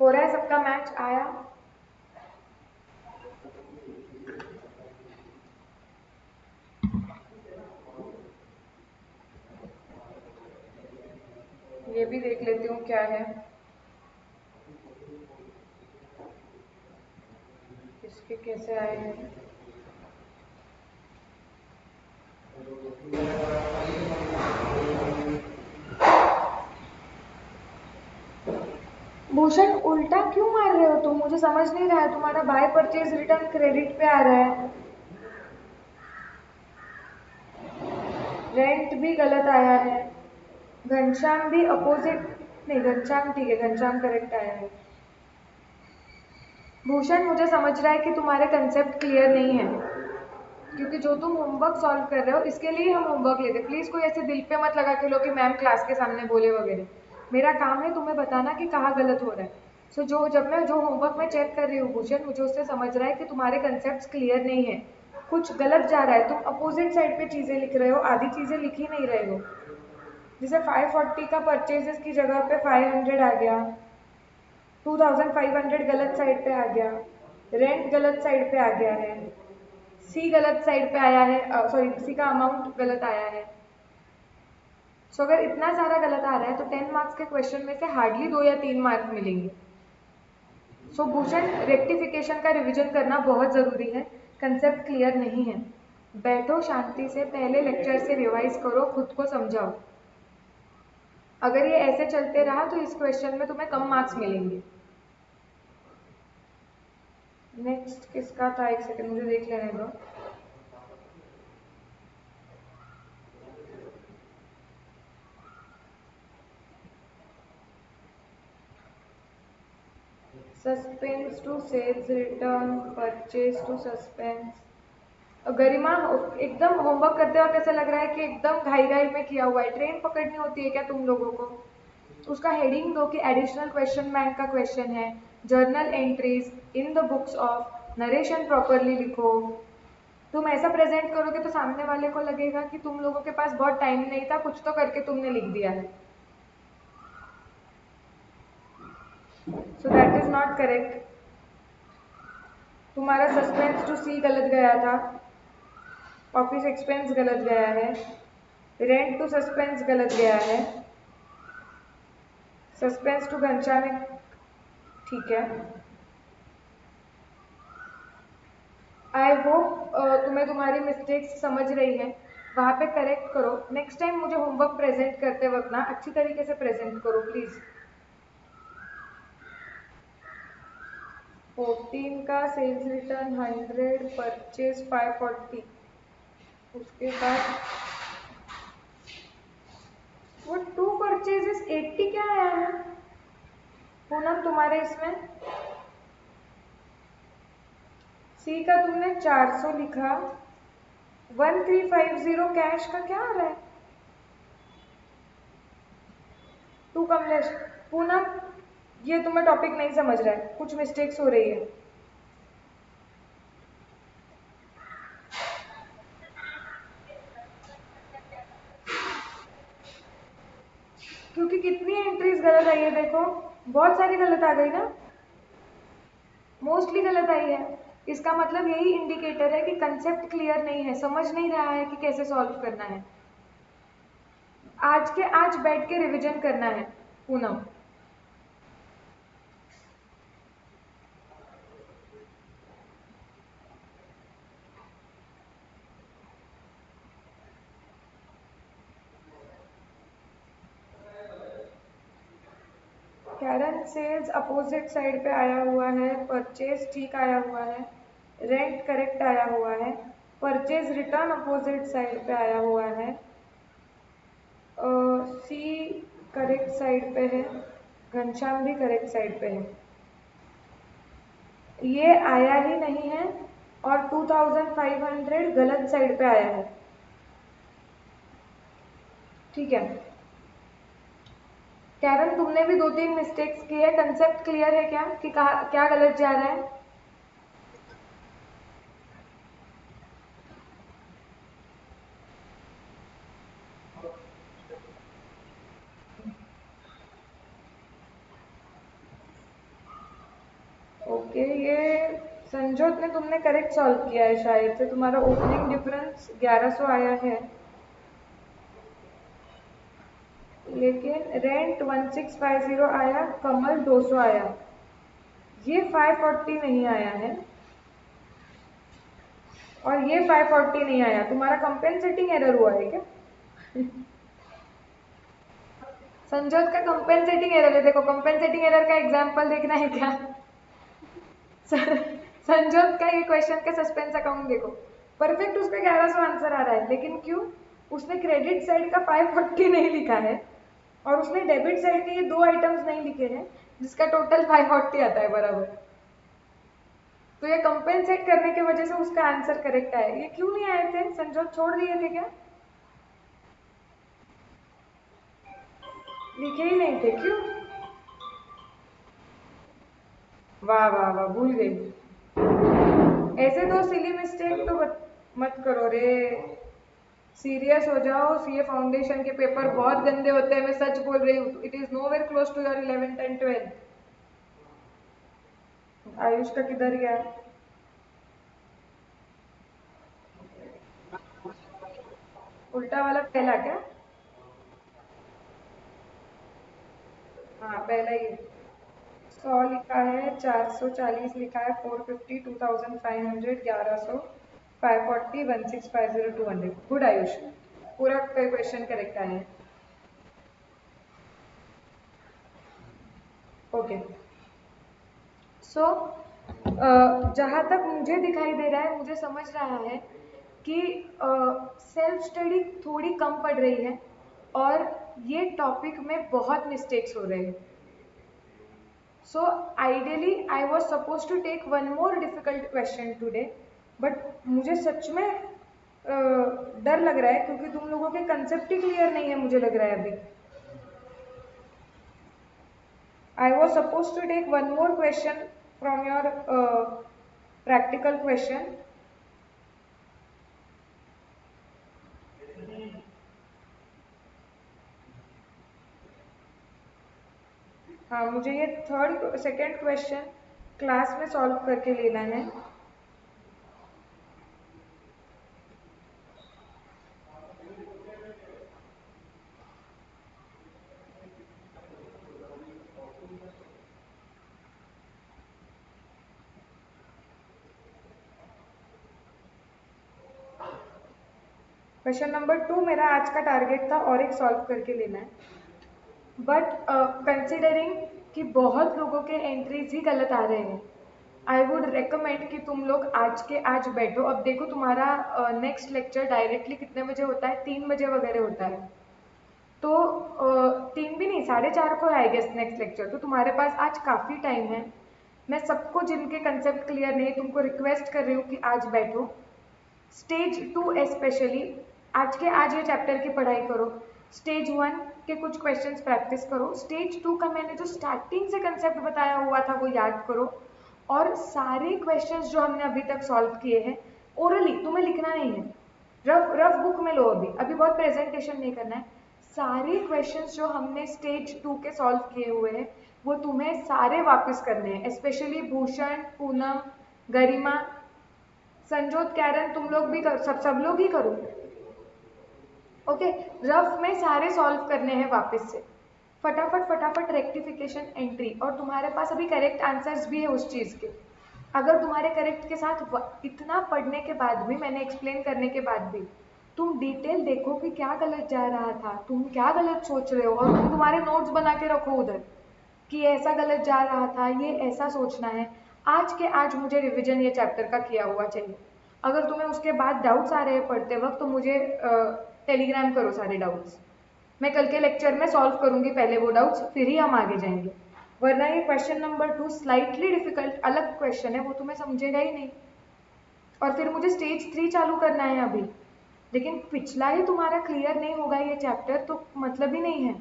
हो रहा है सबका मैच आया? ये भी देख लेती हूँ क्या है, इसके कैसे आए हैं। भूषण उल्टा क्यों मार रहे हो तुम, मुझे समझ नहीं रहा है। तुम्हारा बाय परचेज रिटर्न क्रेडिट पे आ रहा है, रेंट भी गलत आया है, घनश्याम भी अपोजिट, नहीं घनश्याम ठीक है, घनश्याम करेक्ट आया है। भूषण मुझे समझ रहा है कि तुम्हारे कंसेप्ट क्लियर नहीं है, क्योंकि जो तुम होमवर्क सॉल्व कर रहे हो इसके लिए हम होमवर्क लेते। प्लीज़ कोई ऐसे दिल पे मत लगा के लो कि मैम क्लास के सामने बोले वगैरह। मेरा काम है तुम्हें बताना कि कहाँ गलत हो रहा है। सो जब मैं जो होमवर्क में चेक कर रही हूँ भूषण, मुझे उससे समझ रहा है कि तुम्हारे कंसेप्ट क्लियर नहीं है, कुछ गलत जा रहा है। तुम अपोजिट साइड पे चीज़ें लिख रहे हो, आधी चीज़ें लिख ही नहीं रहे हो। जैसे 540 का परचेजेस की जगह पे 500 आ गया, 2500 गलत साइड पे आ गया, रेंट गलत साइड पे आ गया है, सी गलत साइड पे आया है, सॉरी सी का अमाउंट गलत आया है। सो अगर इतना सारा गलत आ रहा है तो 10 मार्क्स के क्वेश्चन में से हार्डली 2 या 3 मार्क मिलेंगे। सो भूषण रेक्टिफिकेशन का रिवीजन करना बहुत ज़रूरी है, कंसेप्ट क्लियर नहीं है। बैठो शांति से, पहले लेक्चर से रिवाइज करो, खुद को समझाओ। अगर ये ऐसे चलते रहा तो इस क्वेश्चन में तुम्हें कम मार्क्स मिलेंगे। नेक्स्ट किसका था, एक सेकंड मुझे देख लेने दो। Suspense to sales return, purchase to suspense. Garima एकदम होमवर्क करते वक्त ऐसा लग रहा है कि एकदम घाई घाई में किया हुआ है। ट्रेन पकड़नी होती है क्या तुम लोगों को? उसका हेडिंग दो कि एडिशनल क्वेश्चन बैंक का क्वेश्चन है, journal entries in the books of, narration properly लिखो। तुम ऐसा प्रेजेंट करोगे तो सामने वाले को लगेगा कि तुम लोगों के पास बहुत टाइम नहीं था, कुछ तो करके तुमने लिख दिया है। So that is not correct. तुम्हारा सस्पेंस टू सी गलत गया था, ऑफिस एक्सपेंस गलत गया है, रेंट टू सस्पेंस गलत गया है, सस्पेंस टू घनश्याम में ठीक है। आई होप तुम्हें तुम्हारी मिस्टेक्स समझ रही है, वहाँ पे करेक्ट करो। नेक्स्ट टाइम मुझे होमवर्क प्रेजेंट करते वक्त ना अच्छी तरीके से प्रेजेंट करो प्लीज़। 14 का सेल्स रिटर्न 100, परचेज 540, उसके बाद वो 2 परचेजेस 80 क्या आया है पूनम तुम्हारे इसमें? सी का तुमने 400 लिखा, 1350 कैश का क्या आ रहा है? 2 कमलेश। पूनम ये तुम्हें टॉपिक नहीं समझ रहा है, कुछ मिस्टेक्स हो रही है। क्योंकि कितनी एंट्रीज गलत आई है देखो, बहुत सारी गलत आ गई ना, मोस्टली गलत आई है। इसका मतलब यही इंडिकेटर है कि कंसेप्ट क्लियर नहीं है, समझ नहीं रहा है कि कैसे सॉल्व करना है। आज के आज बैठ के रिवीजन करना है पूनम। कैरन सेल्स अपोजिट साइड पे आया हुआ है, परचेज ठीक आया हुआ है, रेंट करेक्ट आया हुआ है, परचेज रिटर्न अपोजिट साइड पे आया हुआ है, सी करेक्ट साइड पे है, घनश्याम भी करेक्ट साइड पे है, ये आया ही नहीं है, और 2500 गलत साइड पे आया है। ठीक है कैरन, तुमने भी 2-3 मिस्टेक्स की है। कंसेप्ट क्लियर है क्या कि क्या गलत जा रहा है? ओके ये संजोत ने तुमने करेक्ट सॉल्व किया है शायद से। तुम्हारा ओपनिंग डिफरेंस 1100 आया है, लेकिन रेंट 1650 आया, कमल 200 आया, ये 540 नहीं आया है, और ये 540 नहीं आया। तुम्हारा कंपेंसेटिंग एरर हुआ है क्या? संजोत का कंपेंसेटिंग एरर है। देखो कंपेंसेटिंग एरर का एग्जांपल देखना है क्या? संजोत का ये क्वेश्चन का सस्पेंस अकाउंट देखो, परफेक्ट उसका 1100 आंसर आ रहा है, लेकिन क्यों? उसने क्रेडिट साइड का 540 नहीं लिखा है, और उसने डेबिट साइड के ये 2 आइटम्स नहीं लिखे हैं, जिसका टोटल 540 आता है बराबर। तो ये कंपेंसेट करने की वजह से उसका आंसर करेक्ट आया। ये क्यों नहीं आए थे संजोत? छोड़ दिए थे क्या? लिखे ही नहीं थे, क्यों? वाह वाह वाह, भूल गई। ऐसे तो सिली मिस्टेक तो मत करो रे, सीरियस हो जाओ। सीए फाउंडेशन के पेपर बहुत गंदे होते हैं, मैं सच बोल रही हूँ। It is nowhere close to your 11th and 12th। Ayush का किधर गया? उल्टा वाला पहला क्या? हाँ पहला ही। 100 लिखा है, 440 लिखा है, 450, 2500, 1100, 540, 1650, 200। गुड आयुष, पूरा क्वेश्चन करेक्ट आया है। ओके सो जहाँ तक मुझे दिखाई दे रहा है, मुझे समझ रहा है कि सेल्फ स्टडी थोड़ी कम पड़ रही है, और ये टॉपिक में बहुत मिस्टेक्स हो रहे हैं। So ideally I was supposed to take one more difficult question today, but मुझे सच में डर लग रहा है, क्योंकि तुम लोगों के कंसेप्ट ही क्लियर नहीं है मुझे लग रहा है अभी। I was supposed to take one more question from your practical question. हाँ मुझे ये सेकेंड क्वेश्चन क्लास में सॉल्व करके लेना है। क्वेश्चन नंबर 2 मेरा आज का टारगेट था, और एक सॉल्व करके लेना है, बट कंसिडरिंग कि बहुत लोगों के एंट्रीज ही गलत आ रहे हैं, आई वुड रेकमेंड कि तुम लोग आज के आज बैठो। अब देखो तुम्हारा नेक्स्ट लेक्चर डायरेक्टली कितने बजे होता है? 3 बजे वगैरह होता है, तो 3 भी नहीं, 4:30 को है आई गेस नेक्स्ट लेक्चर। तो तुम्हारे पास आज काफ़ी टाइम है। मैं सबको जिनके कंसेप्ट क्लियर नहीं, तुमको रिक्वेस्ट कर रही हूँ कि आज बैठो। स्टेज 2 स्पेशली आज के आज ये चैप्टर की पढ़ाई करो। स्टेज 1 के कुछ क्वेश्चंस प्रैक्टिस करो। स्टेज 2 का मैंने जो स्टार्टिंग से कंसेप्ट बताया हुआ था वो याद करो, और सारे क्वेश्चंस जो हमने अभी तक सॉल्व किए हैं ओरली, तुम्हें लिखना नहीं है, रफ बुक में लो। अभी बहुत प्रेजेंटेशन नहीं करना है। सारे क्वेश्चंस जो हमने स्टेज 2 के सॉल्व किए हुए हैं वो तुम्हें सारे वापस करने हैं, स्पेशली भूषण, पूनम, गरिमा, संजोत, कैरन, तुम लोग भी सब लोग ही करो। ओके रफ में सारे सॉल्व करने हैं वापस से, फटाफट रेक्टिफिकेशन एंट्री। और तुम्हारे पास अभी करेक्ट आंसर्स भी है उस चीज़ के। अगर तुम्हारे करेक्ट के साथ इतना पढ़ने के बाद भी, मैंने एक्सप्लेन करने के बाद भी तुम डिटेल देखो कि क्या गलत जा रहा था, तुम क्या गलत सोच रहे हो, और तुम तुम्हारे नोट्स बना के रखो उधर। कि ऐसा गलत जा रहा था, ये ऐसा सोचना है। आज के आज मुझे रिवीजन ये चैप्टर का किया हुआ चाहिए। अगर तुम्हें उसके बाद डाउट्स आ रहे हैं पढ़ते वक्त तो मुझे टेलीग्राम करो सारे डाउट्स, मैं कल के लेक्चर में सॉल्व करूंगी पहले वो डाउट्स, फिर ही हम आगे जाएंगे। वरना ये क्वेश्चन नंबर 2 स्लाइटली डिफिकल्ट अलग क्वेश्चन है, वो तुम्हें समझेगा ही नहीं, और फिर मुझे स्टेज 3 चालू करना है अभी। लेकिन पिछला ही तुम्हारा क्लियर नहीं होगा ये चैप्टर तो मतलब ही नहीं है।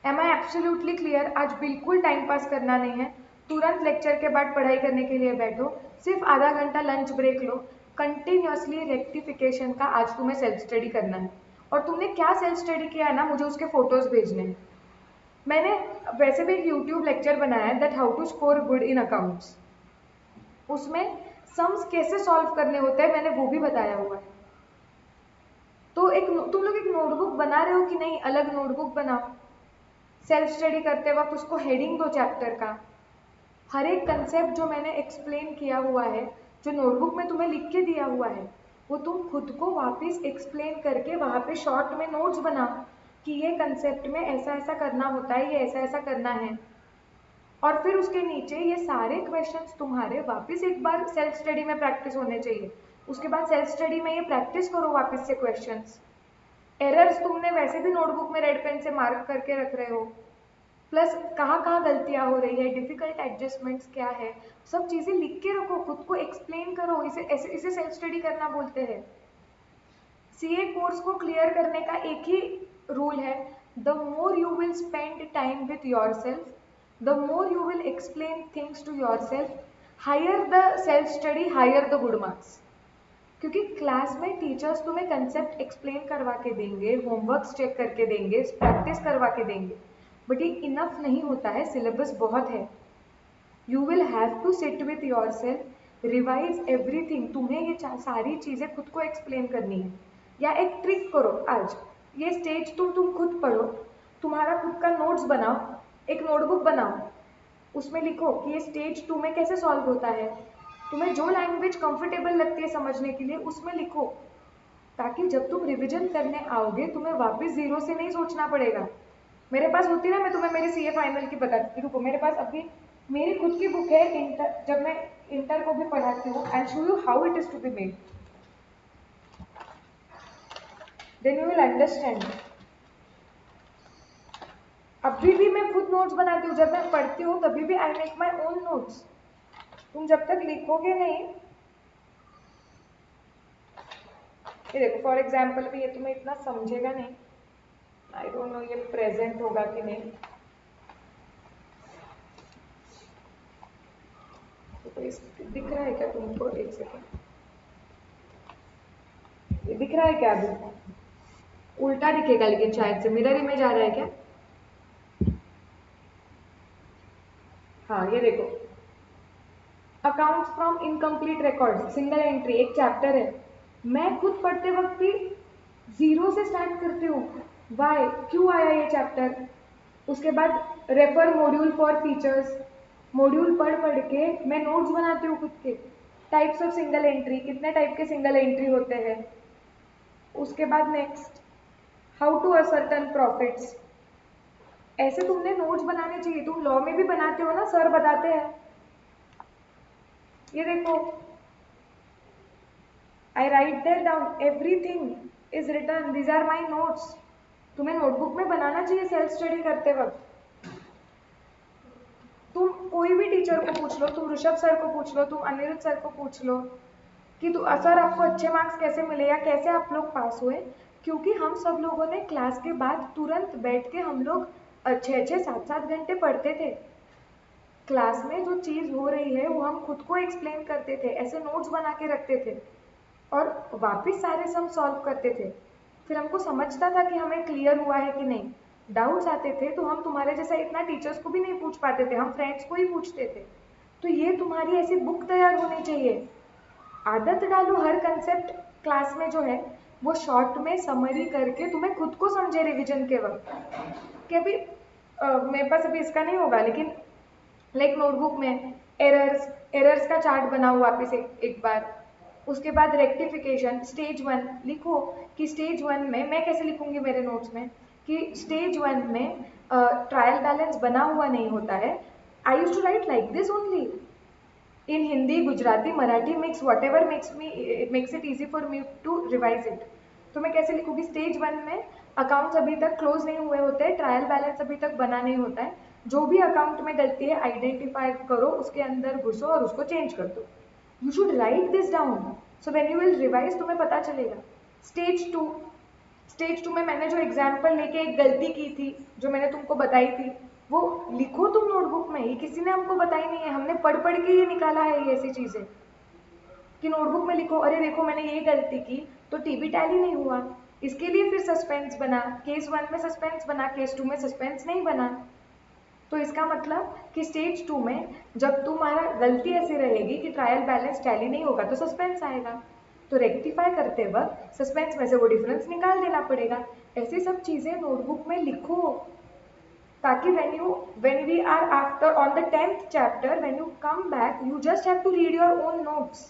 Am I absolutely clear? आज बिल्कुल टाइम पास करना नहीं है, तुरंत लेक्चर के बाद पढ़ाई करने के लिए बैठो, सिर्फ आधा घंटा लंच ब्रेक लो, कंटिन्यूअसली रेक्टिफिकेशन का आज तुम्हें सेल्फ स्टडी करना है। और तुमने क्या सेल्फ स्टडी किया है ना, मुझे उसके फोटोज भेजने हैं। मैंने वैसे भी एक यूट्यूब लेक्चर बनाया है, that how to score good in accounts, उसमें सम्स कैसे सॉल्व करने होते हैं मैंने वो भी बताया हुआ है। तो तुम लोग एक नोटबुक बना रहे हो कि नहीं? अलग नोटबुक बनाओ, सेल्फ स्टडी करते वक्त उसको हेडिंग दो चैप्टर का। हर एक कंसेप्ट जो मैंने एक्सप्लेन किया हुआ है, जो नोटबुक में तुम्हें लिख के दिया हुआ है, वो तुम खुद को वापस एक्सप्लेन करके वहाँ पे शॉर्ट में नोट्स बनाओ कि ये कंसेप्ट में ऐसा ऐसा करना होता है, ये ऐसा ऐसा करना है। और फिर उसके नीचे ये सारे क्वेश्चंस तुम्हारे वापस एक बार सेल्फ स्टडी में प्रैक्टिस होने चाहिए। उसके बाद सेल्फ स्टडी में ये प्रैक्टिस करो वापस से क्वेश्चंस। एरर्स तुमने वैसे भी नोटबुक में रेड पेन से मार्क करके रख रहे हो, प्लस कहाँ कहाँ गलतियाँ हो रही है, डिफिकल्ट एडजस्टमेंट्स क्या है, सब चीज़ें लिख के रखो, खुद को एक्सप्लेन करो। इसे सेल्फ स्टडी करना बोलते हैं। सीए कोर्स को क्लियर करने का एक ही रूल है, the more you will spend time with your self, the more you will explain things to yourself, higher the self study, higher the good marks। क्योंकि क्लास में टीचर्स तुम्हें कंसेप्ट एक्सप्लेन करवा के देंगे, होमवर्क्स चेक करके देंगे, प्रैक्टिस करवा के देंगे, बट ये इनफ नहीं होता है, सिलेबस बहुत है। You will have to sit with yourself, revise everything. तुम्हें ये सारी चीज़ें खुद को एक्सप्लेन करनी है। या एक ट्रिक करो, आज ये स्टेज तुम खुद पढ़ो, तुम्हारा खुद का नोट्स बनाओ, एक नोटबुक बनाओ, उसमें लिखो कि ये स्टेज 2 में कैसे सॉल्व होता है। तुम्हें जो लैंग्वेज कंफर्टेबल लगती है समझने के लिए उसमें लिखो, ताकि जब तुम रिवीजन करने आओगे तुम्हें वापस जीरो से नहीं सोचना पड़ेगा। मेरे पास होती ना, मैं तुम्हें मेरी सीए फाइनल की बताती हूँ। रुको, मेरे पास अभी मेरी खुद की बुक है इंटर, जब मैं इंटर को भी पढ़ाती हूँ। I show you how it is to be made, then you will understand. अभी भी मैं खुद नोट्स बनाती हूँ, जब मैं पढ़ती हूँ तभी भी I make my own notes. तुम जब तक लिखोगे नहीं, ये देखो फॉर एग्जाम्पल भी ये तुम्हें इतना समझेगा नहीं, आई डोंट नो ये प्रेजेंट होगा कि नहीं। तो दिख रहा है क्या तुमको? एक सेकेंड, ये दिख रहा है क्या? अभी उल्टा दिखेगा लेकिन शायद से, मिरर इमेज आ रहा है क्या? हाँ ये देखो, accounts from incomplete record, single entry, एक चैप्टर है। मैं खुद पढ़ते वक्त भी जीरो से स्टार्ट करती हूँ, वाई क्यों आया ये चैप्टर। उसके बाद refer module for features, module पढ़ के मैं नोट्स बनाती हूँ खुद के। टाइप्स ऑफ सिंगल एंट्री, कितने टाइप के सिंगल एंट्री होते हैं। उसके बाद next, how to ascertain profits. ऐसे तुमने नोट्स बनाने चाहिए। तुम लॉ में भी बनाते हो ना, सर बताते हैं। ये देखो, I write there down, everything is written, these are my notes. तुम्हें नोटबुक में बनाना चाहिए सेल्फ स्टडी करते वक्त। तुम कोई भी टीचर को पूछ लो, तुम ऋषभ सर को पूछ लो, तुम अनिरुद्ध सर को पूछ लो कि सर आपको अच्छे मार्क्स कैसे मिले या कैसे आप लोग पास हुए। क्योंकि हम सब लोगों ने क्लास के बाद तुरंत बैठ के हम लोग 6-6, 7-7 घंटे पढ़ते थे। क्लास में जो चीज़ हो रही है वो हम खुद को एक्सप्लेन करते थे, ऐसे नोट्स बना के रखते थे और वापस सारे सम सॉल्व करते थे। फिर हमको समझता था कि हमें क्लियर हुआ है कि नहीं। डाउट्स आते थे तो हम तुम्हारे जैसा इतना टीचर्स को भी नहीं पूछ पाते थे, हम फ्रेंड्स को ही पूछते थे। तो ये तुम्हारी ऐसी बुक तैयार होनी चाहिए। आदत डालो हर कंसेप्ट क्लास में जो है वो शॉर्ट में समरी करके तुम्हें खुद को समझे रिवीजन के वक्त। कि अभी मेरे पास अभी इसका नहीं होगा, लेकिन लाइक नोटबुक में एरर्स का चार्ट बनाओ वापस एक बार। उसके बाद रेक्टिफिकेशन, स्टेज 1 लिखो कि स्टेज 1 में मैं कैसे लिखूंगी मेरे नोट्स में कि स्टेज 1 में ट्रायल बैलेंस बना हुआ नहीं होता है. I use to write like this only in Hindi, Gujarati, Marathi, mix whatever makes it easy for me to revise it. तो मैं कैसे लिखूंगी? स्टेज 1 में अकाउंट्स अभी तक क्लोज नहीं हुए होते हैं, ट्रायल बैलेंस अभी तक बना नहीं होता है. जो भी अकाउंट में गलती है आइडेंटिफाई करो, उसके अंदर घुसो और उसको चेंज कर दो. You should write this down, so when you will revise तुम्हें पता चलेगा. स्टेज 2 में मैंने जो एग्जाम्पल लेके एक गलती की थी, जो मैंने तुमको बताई थी, वो लिखो तुम नोटबुक में. ये किसी ने हमको बताई नहीं है, हमने पढ़ पढ़ के ये निकाला है ये ऐसी चीजें कि नोटबुक में लिखो. अरे देखो मैंने ये गलती की तो टीबी टैली नहीं हुआ, इसके लिए फिर सस्पेंस बना. केस 1 में सस्पेंस बना, केस 2 में सस्पेंस नहीं बना. तो इसका मतलब कि स्टेज 2 में जब तुम्हारा गलती ऐसी रहेगी कि ट्रायल बैलेंस टैली नहीं होगा तो सस्पेंस आएगा. तो रेक्टिफाई करते वक्त सस्पेंस में से वो डिफरेंस निकाल देना पड़ेगा. ऐसी सब चीजें नोटबुक में लिखो ताकि when we are after on the 10th chapter, when you come back you just have to read your own notes.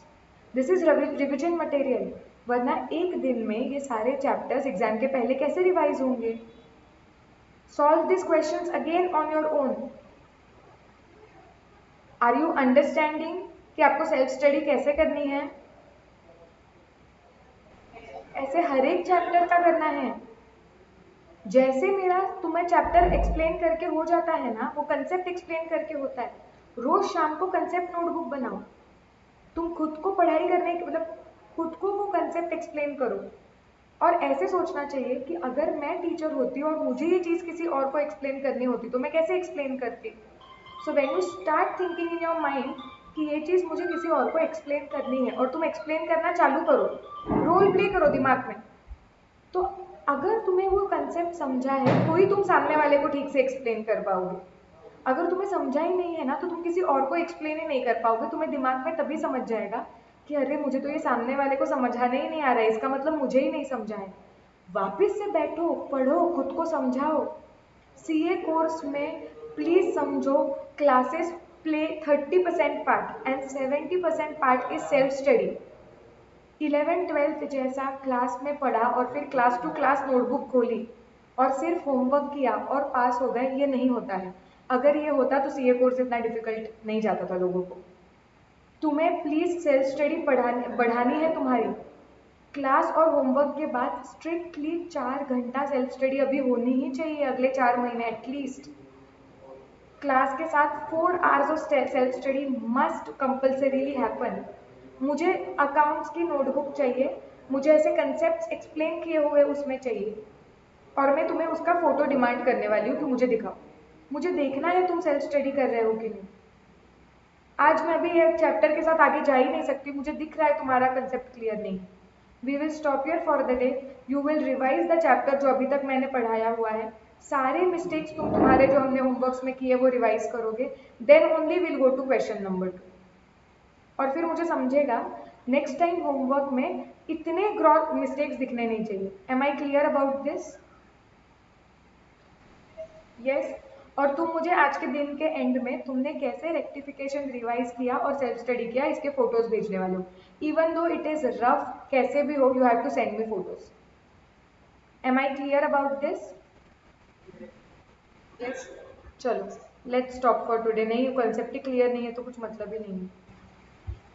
This is revision material. वरना एक दिन में ये सारे चैप्टर्स एग्जाम के पहले कैसे रिवाइज होंगे? Solve these questions again on your own. Are you understanding कि आपको सेल्फ स्टडी कैसे करनी है? ऐसे हर एक चैप्टर का करना है. जैसे मेरा तुम्हें चैप्टर एक्सप्लेन करके हो जाता है ना, वो कंसेप्ट एक्सप्लेन करके होता है. रोज शाम को कंसेप्ट नोटबुक बनाओ. तुम खुद को पढ़ाई करने के मतलब खुद को वो कंसेप्ट एक्सप्लेन करो. और ऐसे सोचना चाहिए कि अगर मैं टीचर होती और मुझे ये चीज़ किसी और को एक्सप्लेन करनी होती तो मैं कैसे एक्सप्लेन करती. So when you start thinking in your mind कि ये चीज़ मुझे किसी और को एक्सप्लेन करनी है और तुम एक्सप्लेन करना चालू करो, रोल प्ले करो दिमाग में, तो अगर तुम्हें वो कंसेप्ट समझा है तो ही तुम सामने वाले को ठीक से एक्सप्लेन कर पाओगे. अगर तुम्हें समझा ही नहीं है ना तो तुम किसी और को एक्सप्लेन ही नहीं कर पाओगे. तुम्हें दिमाग में तभी समझ जाएगा कि अरे मुझे तो ये सामने वाले को समझाने ही नहीं आ रहा है, इसका मतलब मुझे ही नहीं समझा है. वापस से बैठो, पढ़ो, खुद को समझाओ. सीए कोर्स में प्लीज समझो, classes play 30% part and 70% part is self study. 11th-12th जैसा क्लास में पढ़ा और फिर क्लास टू क्लास नोटबुक खोली और सिर्फ होमवर्क किया और पास हो गए, ये नहीं होता है. अगर ये होता तो सीए कोर्स इतना डिफिकल्ट नहीं जाता था लोगों को. तुम्हें प्लीज सेल्फ स्टडी बढ़ानी है तुम्हारी. क्लास और होमवर्क के बाद स्ट्रिक्टली 4 घंटा सेल्फ स्टडी अभी होनी ही चाहिए अगले 4 महीने एटलीस्ट. क्लास के साथ 4 hours of self study must compulsorily happen. मुझे अकाउंट्स की नोटबुक चाहिए, मुझे ऐसे कंसेप्ट्स एक्सप्लेन किए हुए उसमें चाहिए और मैं तुम्हें उसका फोटो डिमांड करने वाली हूँ कि मुझे दिखाओ. मुझे देखना है तुम सेल्फ स्टडी कर रहे हो कि नहीं. आज मैं भी एक चैप्टर के साथ आगे जा ही नहीं सकती, मुझे दिख रहा है तुम्हारा कंसेप्ट क्लियर नहीं. We will stop here for the day. You will revise the chapter जो अभी तक मैंने पढ़ाया हुआ है. सारे मिस्टेक्स तुम्हारे जो हमने होमवर्क्स में किए वो रिवाइज करोगे. Then only will go to question number 2 और फिर मुझे समझेगा नेक्स्ट टाइम होमवर्क में इतने ग्रॉस मिस्टेक्स दिखने नहीं चाहिए. Am I clear about this? Yes. और तुम मुझे आज के दिन के एंड में तुमने कैसे रेक्टिफिकेशन रिवाइज किया और सेल्फ स्टडी किया इसके फोटोज भेजने वाले हो. Even though it is rough, कैसे भी हो, you have to send me photos. Am I clear about this? Yes. चलो लेट्स स्टॉप फॉर टुडे. नहीं, कॉन्सेप्ट ही क्लियर नहीं है तो कुछ मतलब ही नहीं है.